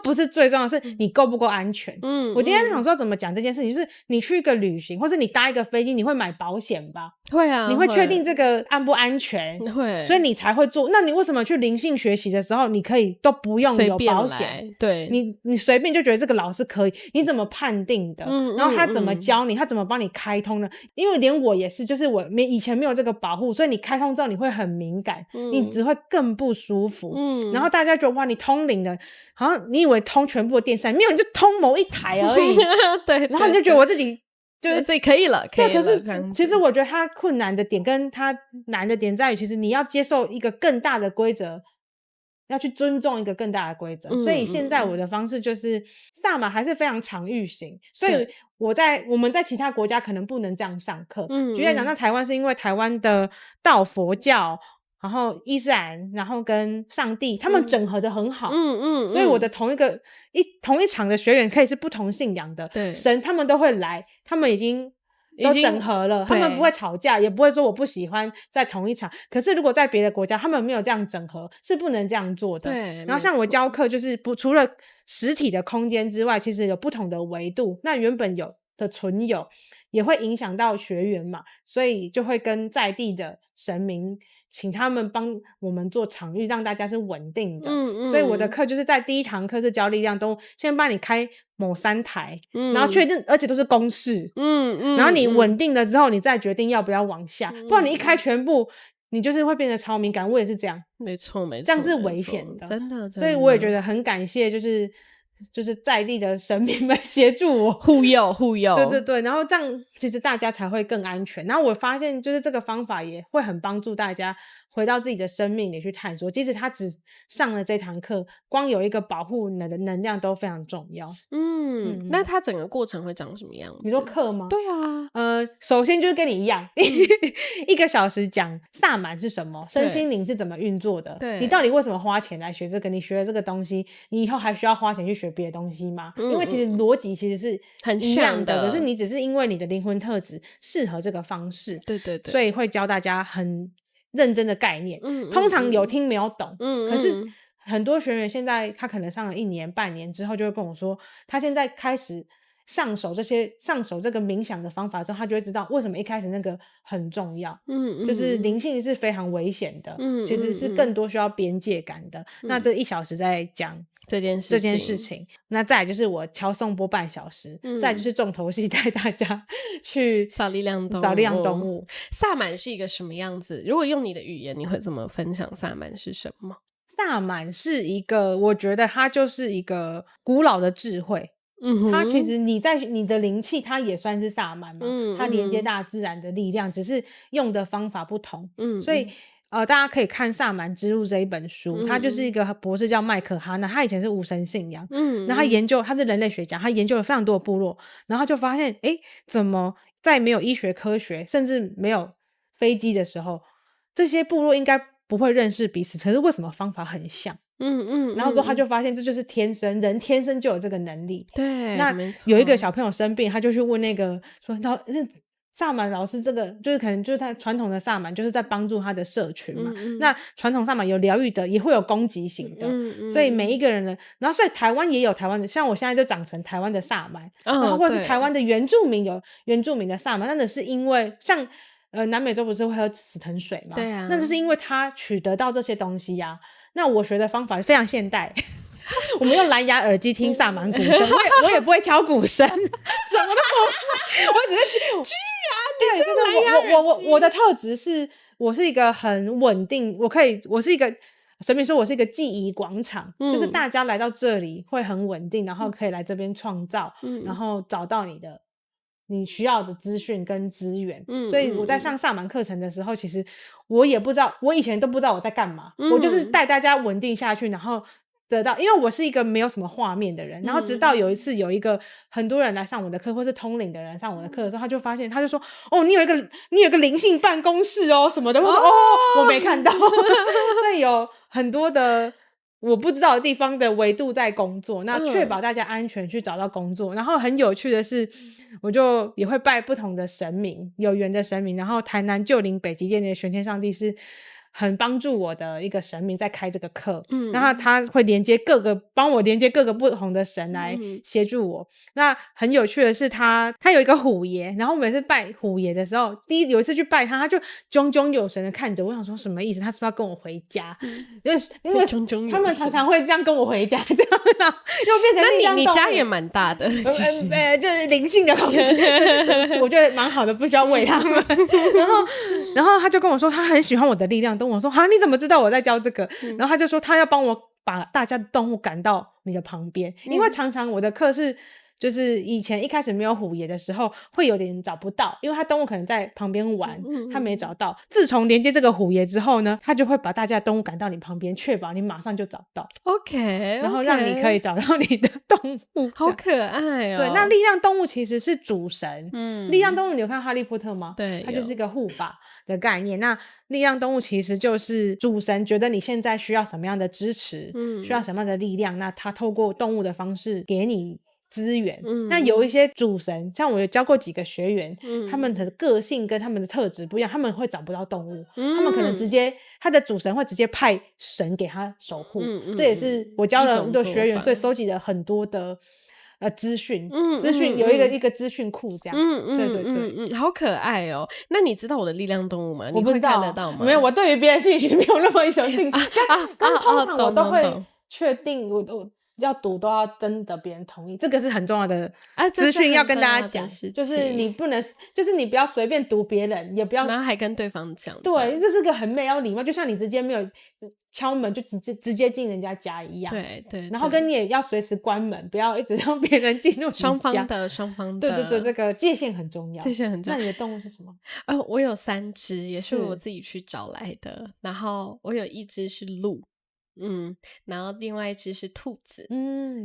不是最重要的，是你夠不夠安全。我今天想說怎麼講這件事情，就是你去一個旅行，或是你搭一個飛機，你會買保險吧？會啊，你會確定這個安不安全？會，所以你才會做。那你為什麼去靈性學習的時候，你可以都不用有保險？對，你隨便就覺得這個老師可以，你怎麼判定的？然後他怎麼教你？他怎麼幫你開通呢？因為連我也是，就是我以前沒有這個保護，所以你開通之後你會很敏感，你只會更不舒服。然後大家覺得哇，你通靈的，好像你以為通全部的電扇，沒有，你就通某一台而已。對，然後你就覺得我自己。就是自己可以了，可以了。可是其實我覺得他困難的點跟他難的點在於，其實你要接受一個更大的規則，要去尊重一個更大的規則。所以現在我的方式就是薩滿還是非常場域型，所以我們在其他國家可能不能這樣上課。舉例來講，那台灣是因為台灣的道佛教，然後伊斯蘭，然後跟上帝他們整合的很好，所以我的同一場的學員可以是不同信仰的神，他們都會来，他們已經都整合了，他们不會吵架，也不會說我不喜歡在同一場。可是如果在別的國家，他們沒有這樣整合，是不能這樣做的。對，然後像我教課就是除了實體的空間之外，其實有不同的維度，那原本有的存有也會影響到學員嘛，所以就會跟在地的神明請他們幫我們做場域，讓大家是穩定的。所以我的課就是在第一堂課是教力量，都先幫你開某3台，然後確定，而且都是公式。然後你穩定了之後，你再決定要不要往下，不然你一開全部，你就是會變得超敏感。我也是這樣，沒錯，这樣是危險的，真的。所以我也覺得很感謝，就是在地的神明們協助我護佑，對对對，然後這樣其實大家才會更安全。然後我發現就是這個方法也會很幫助大家回到自己的生命裡去探索，即使他只上了這堂課，光有一個保護你的能量都非常重要。那他整個過程會長什麼樣子？你說課嗎？對啊，首先就是跟你一樣，1個小時講薩滿是什麼，身心靈是怎麼運作的，對，你到底為什麼花錢來學這個，你學了這個東西，你以後還需要花錢去學別的東西嗎？因為其實邏輯其實是很一樣的，可是你只是因為你的靈魂特質適合這個方式，對对对，所以會教大家很認真的概念。通常有聽沒有懂，可是很多學員現在他可能上了1年半年之後，就會跟我說，他現在開始上手這個冥想的方法之後，他就會知道為什麼一開始那個很重要。就是靈性是非常危險的，其實是更多需要邊界感的。那這1小時在講這件事情，那再來就是我敲頌缽半小時，再來就是重頭戲帶大家去找力量動物。薩滿是一個什麼樣子？如果用你的語言，你會怎麼分享薩滿是什麼？薩滿是一個，我覺得它就是一個古老的智慧。它其實你在你的靈氣，它也算是薩滿嘛，它連接大自然的力量，只是用的方法不同。所以大家可以看《薩滿之路》這一本書，他就是一個博士叫麥可哈納，他以前是無神信仰，然後他是人類學家，他研究了非常多的部落，然後就發現怎麼在沒有醫學科學甚至沒有飛機的時候，這些部落應該不會認識彼此，可是為什麼方法很像？然後之後他就發现這就是天生，人天生就有這個能力。對，那有一個小朋友生病，他就去問那個說薩滿老師，這個就是可能就是他傳統的薩滿就是在幫助他的社群嘛。那傳統薩滿有療癒的，也會有攻擊型的，所以每一個人的，然後所以台灣也有台灣的，像我現在就長成台灣的薩滿，然後或者是台灣的原住民有原住民的薩滿，那是因為像南美洲不是會喝死藤水嘛？對啊，那就是因為他取得到這些東西呀。那我學的方法非常現代，我們用藍牙耳機聽薩滿鼓聲，我也不會敲鼓聲，什麼都不會，我只是對，就是我的特質是，我是一個很穩定，我是一個神明說我是一個記憶廣場，就是大家來到這裡會很穩定，然後可以來這邊創造，然後找到你需要的資訊跟資源。所以我在上薩滿課程的時候，其實我也不知道，我以前都不知道我在幹嘛，我就是帶大家穩定下去，然後得到，因為我是一個沒有什麼畫面的人，然後直到有一次有一個很多人來上我的課，或是通靈的人上我的課的時候，他就發現，他就說，哦，你有一個靈性辦公室哦什麼的，我說我沒看到，所以有很多的我不知道的地方的維度在工作，那確保大家安全去找到工作。然後很有趣的是，我就也會拜不同的神明，有緣的神明，然後台南舊靈北極殿的玄天上帝是很幫助我的一個神明在開這個課，然後他會幫我連接各個不同的神來協助我。那很有趣的是他有一個虎爺，然後每次拜虎爺的時候，有一次去拜他就炯炯有神的看着我，想說什麼意思？他是不是要跟我回家？因為他們常常會這樣跟我回家，這樣又變成力量動物。那你家也蠻大的，就是靈性的東西，我覺得蠻好的，不需要餵他們。然後他就跟我說，他很喜歡我的力量動物。我說哈，你怎麼知道我在教這個？然後他就說他要幫我把大家的動物趕到你的旁邊，因為常常我的課是就是以前一開始没有虎爺的時候會有點找不到，因為他動物可能在旁邊玩，他沒找到。自從連接這個虎爺之後呢，他就會把大家的動物趕到你旁邊，確保你馬上就找到。OK， 然後讓你可以找到你的動物。好可愛哦。對，那力量動物其實是主神。力量動物你有看哈利波特嗎？對，它就是一個護法的概念。那力量動物其實就是主神覺得你現在需要什麼樣的支持，需要什麼樣的力量，那他透過動物的方式給你資源。那有一些主神，像我有教過幾個學員，他們的個性跟他們的特質不一樣，他們會找不到動物，他們可能直接他的主神會直接派神給他守護。这也是我教了很多學員，所以收集了很多的資訊，有一個資訊庫這樣。對對對，好可愛哦。那你知道我的力量動物嗎？我不知道，你会看得到吗？沒有，我對於別的興趣沒有那麼有興趣。但通常我都會確定我要讀都要徵得別人同意，這個是很重要的資訊要跟大家講，就是你不能，就是你不要隨便讀別人，也不要，然後還跟對方講，對，這是個很沒有禮貌，就像你直接沒有敲門就直接進人家家一樣，對，然後跟你也要隨時關門，不要一直讓別人进入你家，雙方的，對，這個界限很重要，那你的動物是什麼？我有3隻，也是我自己去找來的，然後我有1隻是鹿。然後另外1隻是兔子，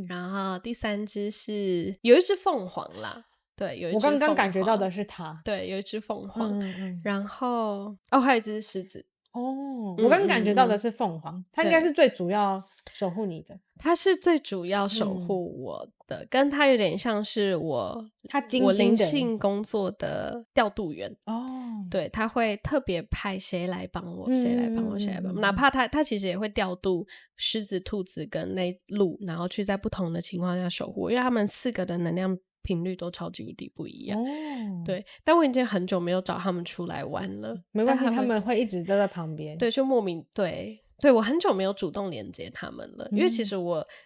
然後第3隻是有1隻鳳凰啦，對，有1隻鳳凰，我剛剛感覺到的是它，對，有1隻鳳凰，然後還有1隻獅子。我剛剛感覺到的是鳳凰，它應該是最主要守護你的，它是最主要守護我的，跟它有點像是我靈性工作的調度員對，他會特別派誰來幫我，誰來幫我，誰來幫我，哪怕他其實也會調度獅子、兔子跟那鹿，然後去在不同的情況下守護，因為他們4個的能量頻率都超級無敵不一樣。對，但我已經很久沒有找他們出來玩了。沒關係，他們會一直都在旁邊。對，就莫名對，我很久沒有主動連接他們了，因為其實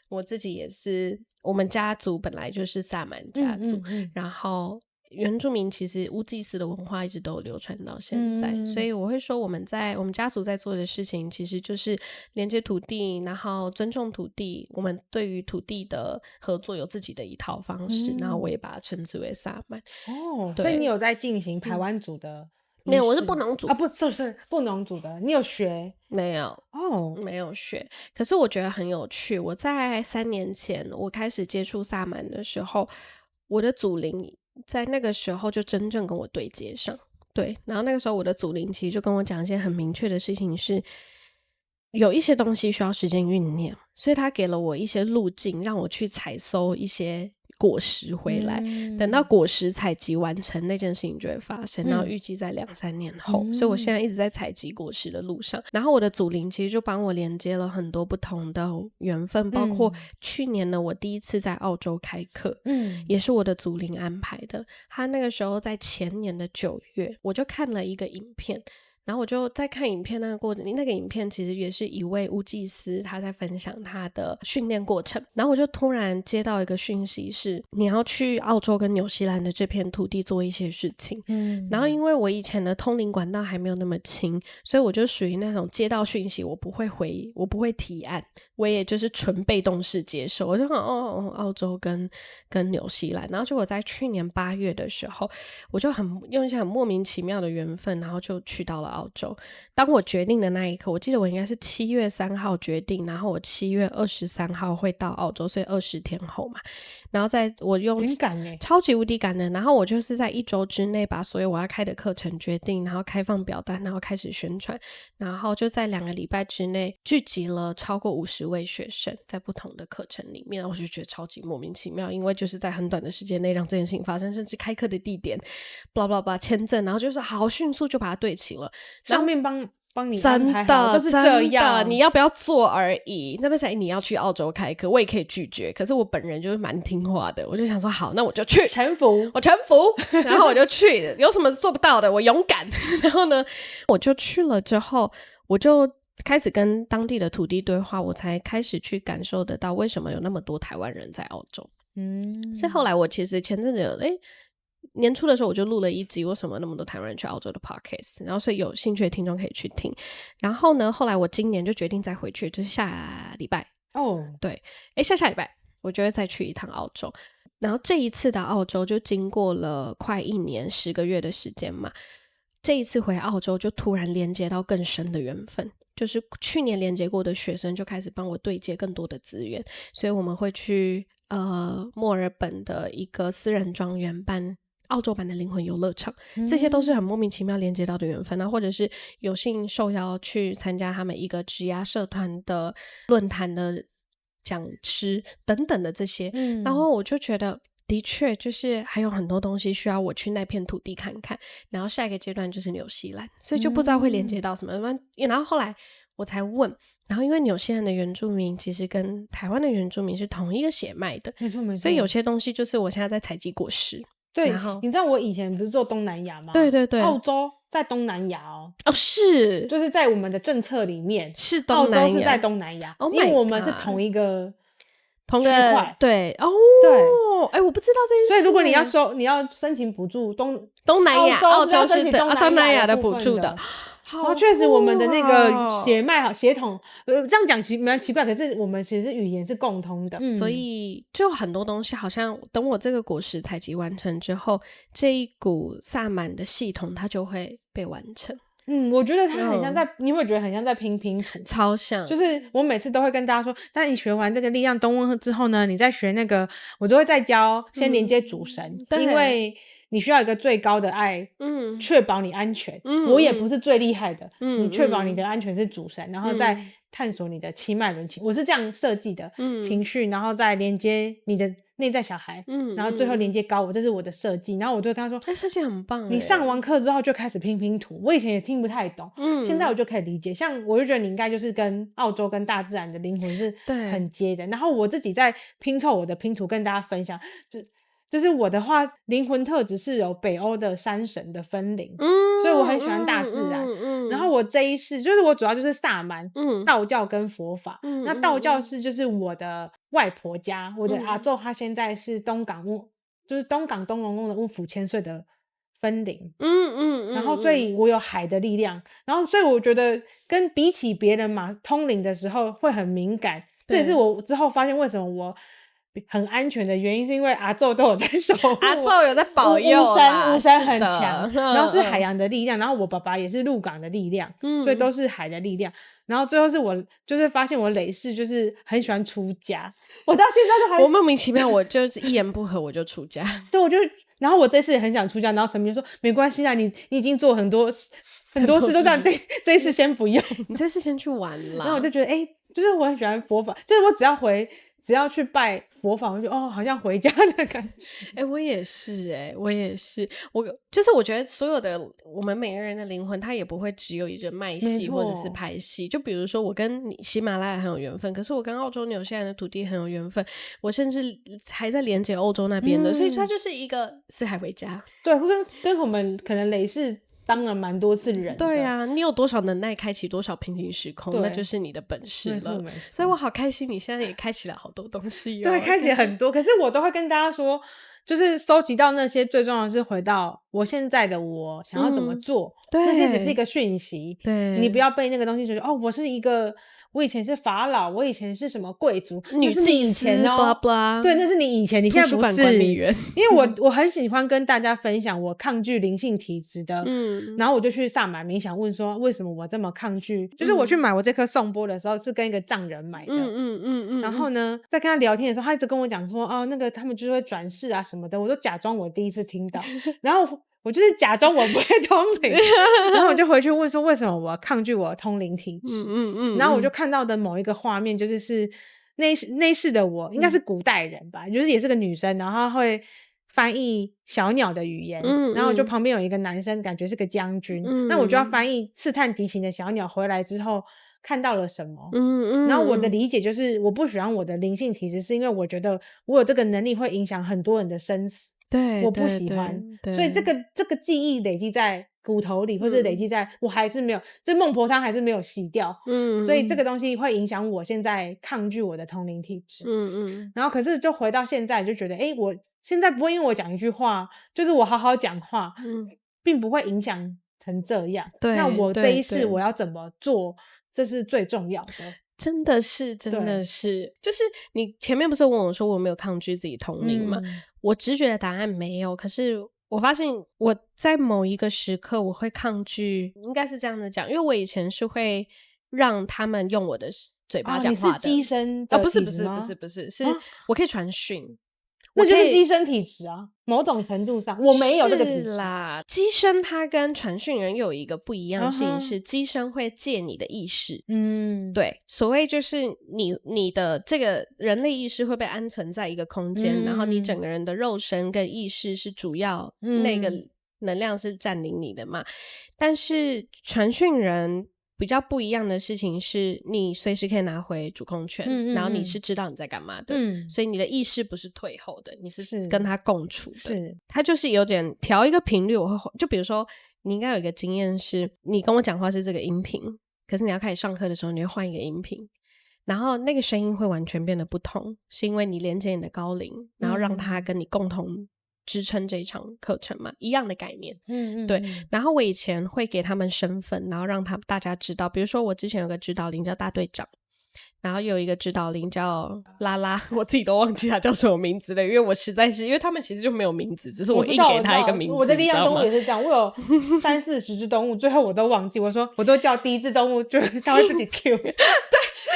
我自己也是，我們家族本來就是薩滿家族，然後原住民其實巫祭司的文化一直都有流傳到現在，所以我會說我們家族在做的事情其實就是連接土地，然後尊重土地，我們對於土地的合作有自己的一套方式，然後我也把它稱之為薩滿。所以你有在進行排灣族的沒有，我是布農族是布農族的。你有學？沒有沒有學。可是我覺得很有趣。我在3年前我開始接觸薩滿的時候，我的祖靈在那個時候就真正跟我對接上。對，然後那個時候我的祖靈其實就跟我講一些很明確的事情，是有一些東西需要時間醞釀，所以他給了我一些路徑，讓我去採收一些果實回來，等到果實採集完成，那件事情就會發生，然後預計在2-3年後，所以我現在一直在採集果實的路上。然後我的祖靈其實就幫我連接了很多不同的緣分，包括去年呢，我第一次在澳洲開課，也是我的祖靈安排的。他那個時候在前年的9月，我就看了一個影片，然後我就在看影片那個過程，那個影片其實也是一位巫祭司他在分享他的訓練過程，然後我就突然接到一個訊息是你要去澳洲跟紐西蘭的這片土地做一些事情，然後因為我以前的通靈管道還沒有那麼輕，所以我就屬於那種接到訊息我不會提案，我也就是純被動式接受，我就想澳洲跟紐西蘭，然後就我在去年8月的時候，我就用一些很莫名其妙的緣分，然後就去到了澳洲。當我決定的那一刻，我記得我應該是7月3號決定，然後我7月23號會到澳洲，所以20天後嘛。然後我用很趕耶，超級無敵趕的。然後我就是在1周之內把所有我要開的課程決定，然後開放表單，然後開始宣傳，然後就在2個禮拜之內聚集了超過50位學生在不同的課程裡面。我就覺得超級莫名其妙，因為就是在很短的时間內讓這件事情發生，甚至開課的地點 blah blah blah 簽證，然後就是好迅速就把它對齊了，上面幫你安排好，都是這樣，你要不要做而已。那邊想你要去澳洲開課，我也可以拒絕，可是我本人就是蠻聽話的，我就想說好，那我就去，我臣服然後我就去有什麼做不到的我勇敢然後呢我就去了之後，我就開始跟当地的土地对話，我才開始去感受得到為什麼有那麼多台灣人在澳洲。所以後来我其實前陣子年初的時候我就錄了一集為什麼那麼多台灣人去澳洲的 podcast， 然後所以有興趣的聽眾可以去聽。然後呢後來我今年就決定再回去，就是下禮拜對，下禮拜我就會再去一趟澳洲。然後這一次的澳洲就經過了快1年10個月的時間嘛，這一次回澳洲就突然連接到更深的緣分，就是去年連接過的學生就開始幫我對接更多的資源，所以我們會去墨爾本的一個私人莊園辦澳洲版的靈魂遊樂場，這些都是很莫名其妙連接到的緣分啊，或者是有幸受邀去參加他們一個職涯社團的論壇的講師等等的這些，然後我就覺得的確就是還有很多東西需要我去那片土地看看，然後下一個階段就是紐西蘭，所以就不知道會連接到什麼，然後後來我才問，然後因為紐西蘭的原住民其實跟台灣的原住民是同一個血脈的，沒錯沒錯，所以有些東西就是我現在在採集果實。對，你知道我以前不是做東南亞嗎？對對對，澳洲在東南亞是，就是在我們的政策裡面是東南亞，澳洲是在東南亞，因為我們是同一個區塊，对對，我不知道這件事。所以如果你要申請補助，東南亞澳洲是東南亞的補助的。然後確實我們的那個血脈血統這樣講蠻奇怪，可是我們其實語言是共通的，所以就很多東西好像等我這個果實採集完成之後，這一股薩滿的系統它就會被完成。我覺得它很像在你会覺得很像在拼拼圖，超像。就是我每次都會跟大家說，但你學完這個力量东翁之後呢，你再學那個我就會再教先連接主神，因為你需要一個最高的愛，確保你安全。我也不是最厲害的，你確保你的安全是主神，然後再探索你的七脈輪情，我是這樣設計的，情緒，然後再連接你的內在小孩，然後最後連接高我，這是我的設計。然後我就會跟他說，設計很棒。你上完課之後就開始拼拼圖，我以前也聽不太懂，現在我就可以理解。像我就覺得你應該就是跟澳洲跟大自然的靈魂是很接的。然後我自己在拼湊我的拼圖，跟大家分享，就是我的話，靈魂特質是有北歐的山神的分靈，所以我很喜歡大自然。然後我這一世就是我主要就是薩滿、道教跟佛法。那道教是就是我的外婆家，我的阿祖他現在是東港東龍宮的烏府千歲的分靈。然後所以我有海的力量，然後所以我覺得跟比起別人嘛，通靈的時候會很敏感。這也是我之後發現為什麼我很安全的原因，是因為阿祖都有在守護，阿祖有在保佑啦，巫山很強，然後是海洋的力量，然後我爸爸也是鹿港的力量，所以都是海的力量。然後最後是我就是發現我累世就是很喜歡出家，我到現在都還我莫名其妙，我就是一言不合我就出家。对，然後我這次也很想出家，然后神明就说沒關係啦，你已經做很多事都這樣，這一次先不用，你這次先去玩啦。然後我就覺得就是我很喜歡佛法，就是我只要去拜佛法，我就好像回家的感覺。我也是我覺得所有的我們每個人的靈魂，它也不會只有人脈系或者是派系。就比如說我跟你喜馬拉雅很有緣分，可是我跟澳洲紐西蘭的土地很有緣分，我甚至還在連接歐洲那邊的，所以它就是一個四海為家。對，跟我們可能累世當了蠻多次人。對啊，你有多少能耐開啟多少平行時空，那就是你的本事了。所以我好開心你現在也開啟了好多東西。對，開啟了很多。可是我都會跟大家說，就是收集到那些最重要的是回到我現在的我想要怎麼做，对，那些只是一個訊息，对，你不要被那個東西覺得哦，我以前是法老，我以前是什麼貴族，女祭司，那是你以前哦 blah blah， 对，那是你以前，你現在不是。管理員因為我很喜歡跟大家分享我抗拒靈性體質的，然後我就去薩滿冥想問說為什麼我這麼抗拒，就是我去買我這顆頌缽的時候是跟一個藏人買的，然後呢在跟他聊天的時候他一直跟我講說哦那個他們就是會轉世啊什麼的，我都假裝我第一次聽到，然後我就是假裝我不會通靈，然後我就回去問說為什麼我要抗拒我的通靈體質，然後我就看到的某一個畫面就是那世的我應該是古代人吧，就是也是個女生，然后她會翻譯小鳥的語言，然後我就旁邊有一個男生感覺是個將軍，那我就要翻譯刺探敵情的小鳥回來之後看到了什麼，然後我的理解就是我不喜歡我的靈性體質是因為我覺得我有這個能力會影響很多人的生死，對，我不喜歡，所以这個記憶累積在骨頭裡，或者累積在我還是沒有，這孟婆湯還是沒有洗掉，所以這個東西會影響我現在抗拒我的通靈體質，然後可是就回到現在就覺得我現在不會因為我講一句話，就是我好好講話，並不會影響成這樣，那我這一世我要怎麼做，這是最重要的。真的是，就是你前面不是問我說我沒有抗拒自己通靈嗎？我直覺的答案沒有，可是我發現我在某一個時刻我會抗拒，應該是這樣的講，因為我以前是會讓他們用我的嘴巴講話的。你是機身的體質嗎？不是，是我可以傳訊。那就是機身體質啊，某種程度上我沒有這個體質啦。機身它跟傳訊人又有一個不一樣性，是機身會借你的意識，對，所謂就是你的這個人類意識會被安存在一個空間，然後你整個人的肉身跟意識是主要那個能量是佔領你的嘛，但是傳訊人比較不一樣的事情是你隨時可以拿回主控權，然後你是知道你在幹嘛的，所以你的意識不是退後的，你是跟他共處的，他就是有點調一個頻率，我會就比如說你應該有一個經驗是你跟我講話是這個音頻，可是你要開始上課的時候你會換一個音頻，然後那個聲音會完全變得不同，是因為你連接你的高靈，然後讓他跟你共同支撐這一場課程嘛，一樣的概念，對。然後我以前會給他們身份，然後讓大家知道，比如說我之前有個指導靈叫大隊長，然後有一個指導靈叫拉拉，我自己都忘記他叫什麼名字了，因為我實在是因為他們其實就沒有名字，只是我硬給他一個名字。我的力量動物也是這樣，我有30-40隻動物，最後我都忘記，我說我都叫第一隻動物，就是他會自己 Q。對。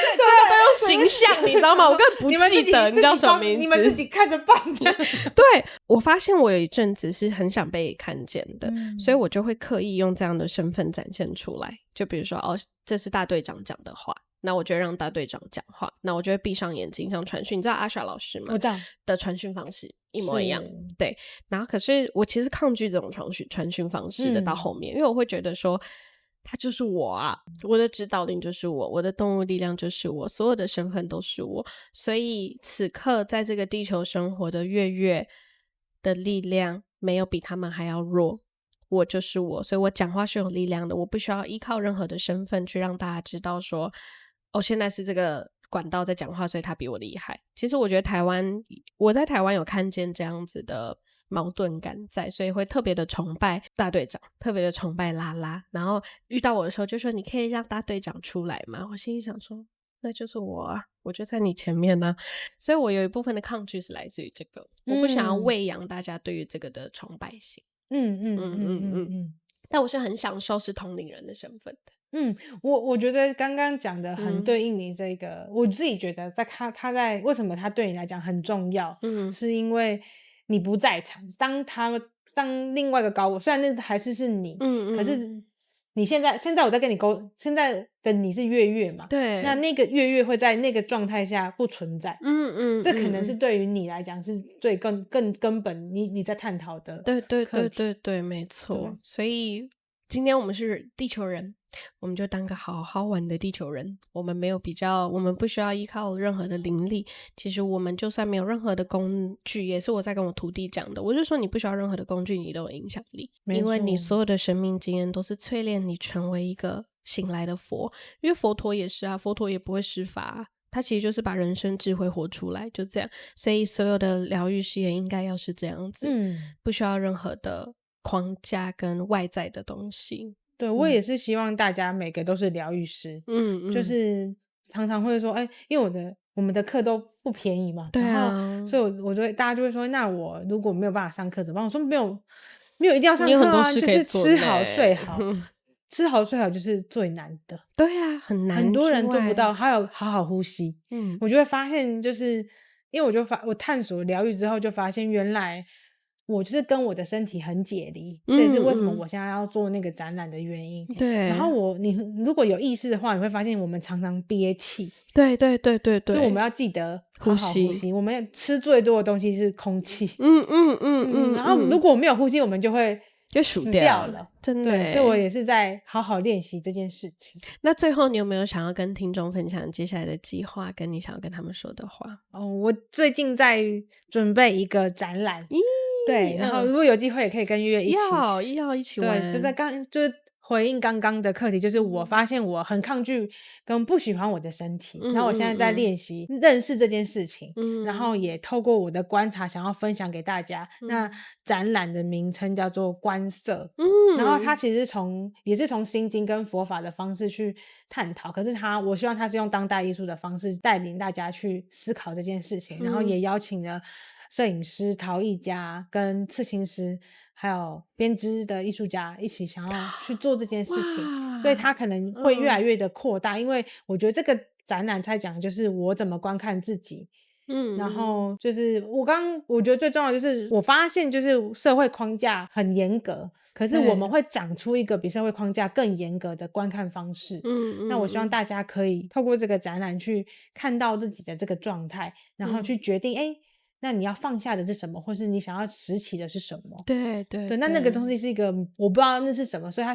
最後都用形象你知道嗎？我根本不記得你叫什麼名字，你們自己看着辦。對，我發現我有一陣子是很想被看見的，所以我就會刻意用這樣的身份展現出來，就比如說這是大隊長講的話，那我就讓大隊長講話，那我就會閉上眼睛像傳訊，你知道阿莎老師嗎？我知道的傳訊方式一模一樣，對。然後可是我其實抗拒這種傳訊方式的到後面，因為我會覺得說他就是我啊，我的指導靈就是我，我的動物力量就是我，所有的身份都是我，所以此刻在這個地球生活的月月的力量沒有比他們還要弱，我就是我，所以我講話是有力量的，我不需要依靠任何的身份去讓大家知道說現在是這個管道在講話，所以他比我厲害。其實我覺得我在台灣有看見這樣子的矛盾感在，所以會特別的崇拜大隊長，特別的崇拜拉拉，然後遇到我的時候就說你可以讓大隊長出來嗎？我心裡想說那就是我啊，我就在你前面啊，所以我有一部分的抗拒是来自於這個，我不想要餵養大家對於這個的崇拜性。但我是很享受是通靈人的身份的。我覺得剛剛講的很對應你這個，我自己覺得在他在為什麼他對你來講很重要，是因為你不在場，當另外一個高我，雖然那還是你，可是你現在我在跟你現在的你是月月嘛，對，那個月月會在那個狀態下不存在，這可能是對於你來講是最更根本你在探討的，對，沒錯。所以今天我們是地球人，我們就當個好好玩的地球人，我們沒有比較，我們不需要依靠任何的靈力，其實我們就算沒有任何的工具，也是我在跟我徒弟講的，我就說你不需要任何的工具，你都有影響力，因為你所有的生命經驗都是淬煉你成為一個醒來的佛，因為佛陀也是啊，佛陀也不會施法，他其實就是把人生智慧活出來，就這樣。所以所有的療癒師也應該要是這樣子，不需要任何的框架跟外在的東西。对，我也是希望大家每個都是療癒師，就是常常會說，因為我們的課都不便宜嘛，對啊，然後所以我就會大家就會說，那我如果沒有辦法上課怎麼辦？我說沒有一定要上課啊，就是吃好睡好。吃好睡好就是最難的，對啊，很難，很多人做不到。還有好好呼吸，我就會發現，就是因為我探索療癒之後，就發現原來我就是跟我的身體很解離，這也是為什麼我現在要做那個展覽的原因。对，然後你如果有意識的話，你會發现我們常常憋氣，對，所以我們要記得好好呼吸。我們吃最多的東西是空氣，然後如果沒有呼吸，我們就會數掉了，真的。对，所以我也是在好好練習這件事情。那最後你有沒有想要跟听眾分享接下來的計劃，跟你想要跟他們說的話？我最近在準備一個展覽，對，然後如果有機會也可以跟月月一起，要一起玩。對，就是回應剛剛的課題，就是我發現我很抗拒跟不喜歡我的身體，然後我現在在練習認識這件事情，然後也透過我的觀察想要分享給大家。那展覽的名稱叫做觀色，然後它其實也是從心經跟佛法的方式去探討，可是我希望它是用當代藝術的方式帶領大家去思考這件事情，然後也邀請了攝影師、陶藝家跟刺青師還有編織的藝術家一起想要去做這件事情，所以它可能會越來越的擴大，因為我覺得這個展覽在講就是我怎麼觀看自己，然後就是我覺得最重要的就是我發現就是社會框架很嚴格，可是我們會長出一個比社會框架更嚴格的觀看方式，那我希望大家可以透過這個展覽去看到自己的這個狀態，然後去決定那你要放下的是什麼，或是你想要拾起的是什麼？对，那個東西是一個我不知道那是什麼，所以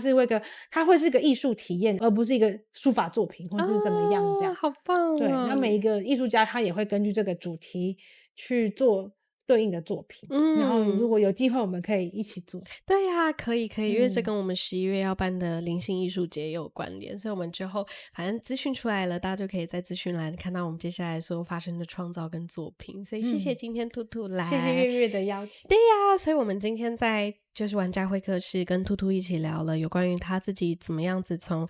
它會是一個藝術體驗，而不是一個書法作品或是怎麼樣這樣。好棒啊！對，那每一個藝術家他也會根據這個主題去做對應的作品，然後如果有機會我們可以一起做。對呀，可以，因為這跟我們11月要辦的靈性藝術節也有關聯，所以我們之後反正資訊出來了，大家就可以在資訊欄看到我們接下來所有發生的創造跟作品。所以謝謝今天兔兔來，謝謝月月的邀請。對呀，所以我們今天在就是玩家會客室跟兔兔一起聊了有關於他自己怎麼樣子從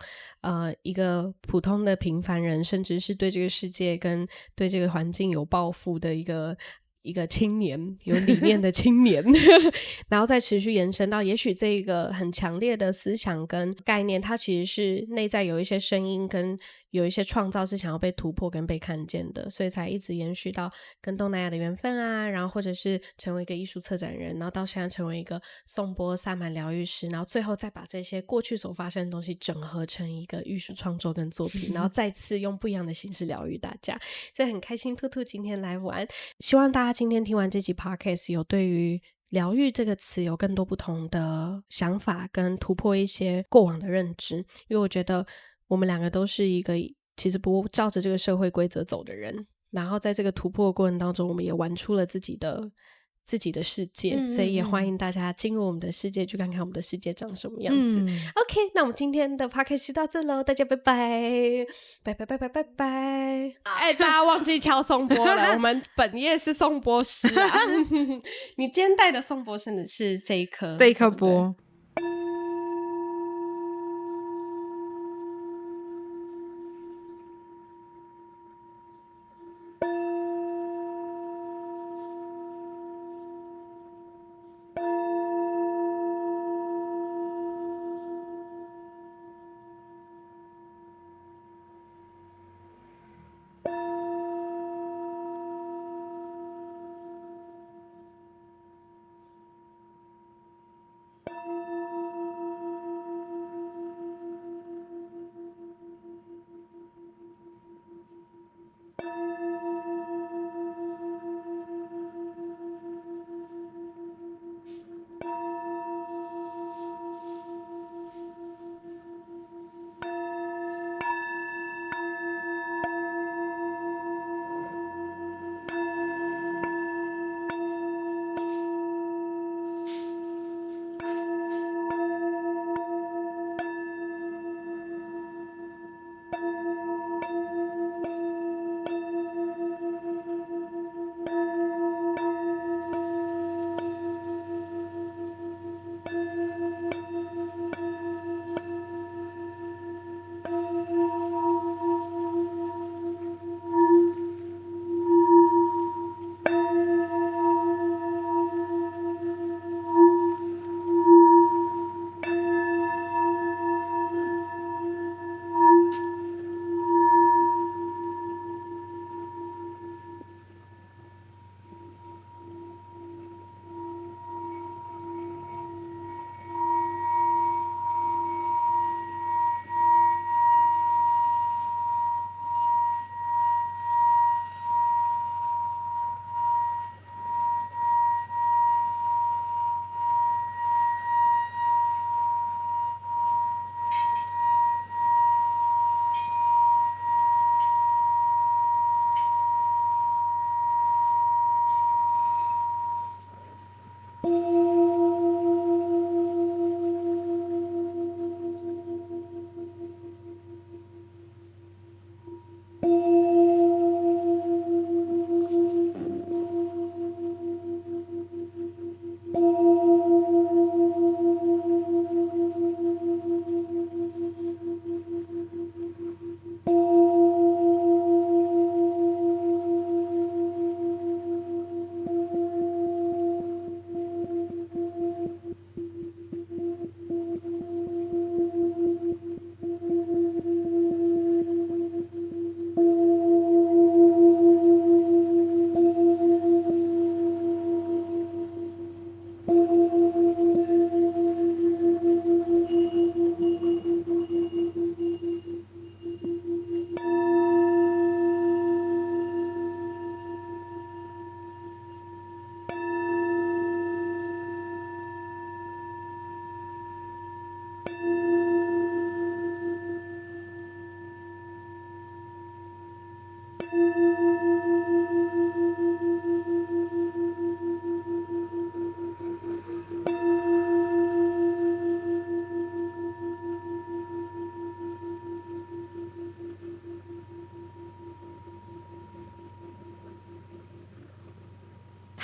一個普通的平凡人，甚至是對這個世界跟對這個環境有抱負的一個青年，有理念的青年然後再持續延伸到也許這個很強烈的思想跟概念，它其實是內在有一些聲音跟有一些創造是想要被突破跟被看見的，所以才一直延續到跟東南亞的緣分啊，然後或者是成為一個藝術策展人，然後到現在成為一個頌缽薩滿療癒師，然後最後再把這些過去所發生的東西整合成一個藝術創作跟作品然後再次用不一樣的形式療癒大家。所以很開心兔兔今天來玩，希望大家今天聽完這集 podcast 有對於療癒這個詞有更多不同的想法跟突破一些過往的認知，因為我覺得我們两個都是一個其實不照着這個社會規則走的人，然後在這個突破的過程當中我們也玩出了自己的世界，所以也歡迎大家進入我們的世界去看看我們的世界長什麼樣子。OK， 那我們今天的 podcast 就到這咯，大家拜拜拜拜拜拜拜拜。大家忘記敲頌缽了我們本業是頌缽師啊你今天帶的頌缽是這一顆缽。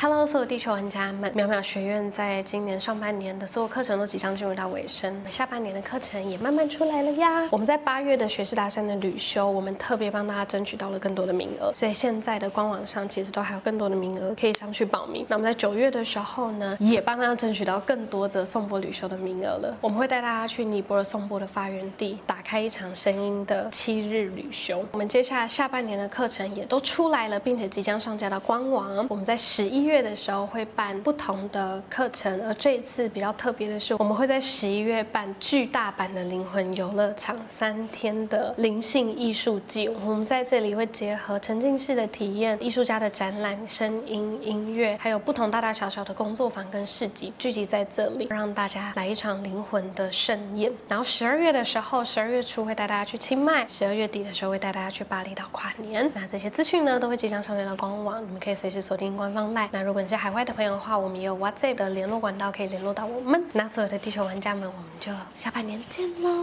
Hello， 所有地球玩家們，淼淼學院在今年上半年的所有課程都即將進入到尾聲，下半年的課程也慢慢出來了呀。我們在8月的學士大山的旅修，我們特別幫大家爭取到了更多的名額，所以現在的官網上其實都還有更多的名額可以上去報名。那我們在9月的時候呢，也幫大家爭取到更多的颂钵旅修的名額了。我們會帶大家去尼泊爾頌钵的發源地，打開一場聲音的7日旅修。我們接下來下半年的課程也都出來了，並且即將上架到官網。我們在11月的時候會辦不同的課程，而這一次比較特別的是，我們會在11月辦巨大版的靈魂遊樂場3天的靈性藝術季。我們在這裡會結合沉浸式的體驗、藝術家的展覽、聲音、音樂，還有不同大大小小的工作坊跟市集，聚集在這裡，讓大家來一場靈魂的盛宴。然後12月的時候，12月初會帶大家去清邁，12月底的時候會帶大家去巴厘島跨年。那這些資訊呢，都會即將上線到官網，你們可以隨時鎖定官方 LINE。那如果你是海外的朋友的話，我們也有 WhatsApp 的聯絡管道可以聯絡到我們。那所有的地球玩家們，我們就下半年見嘍。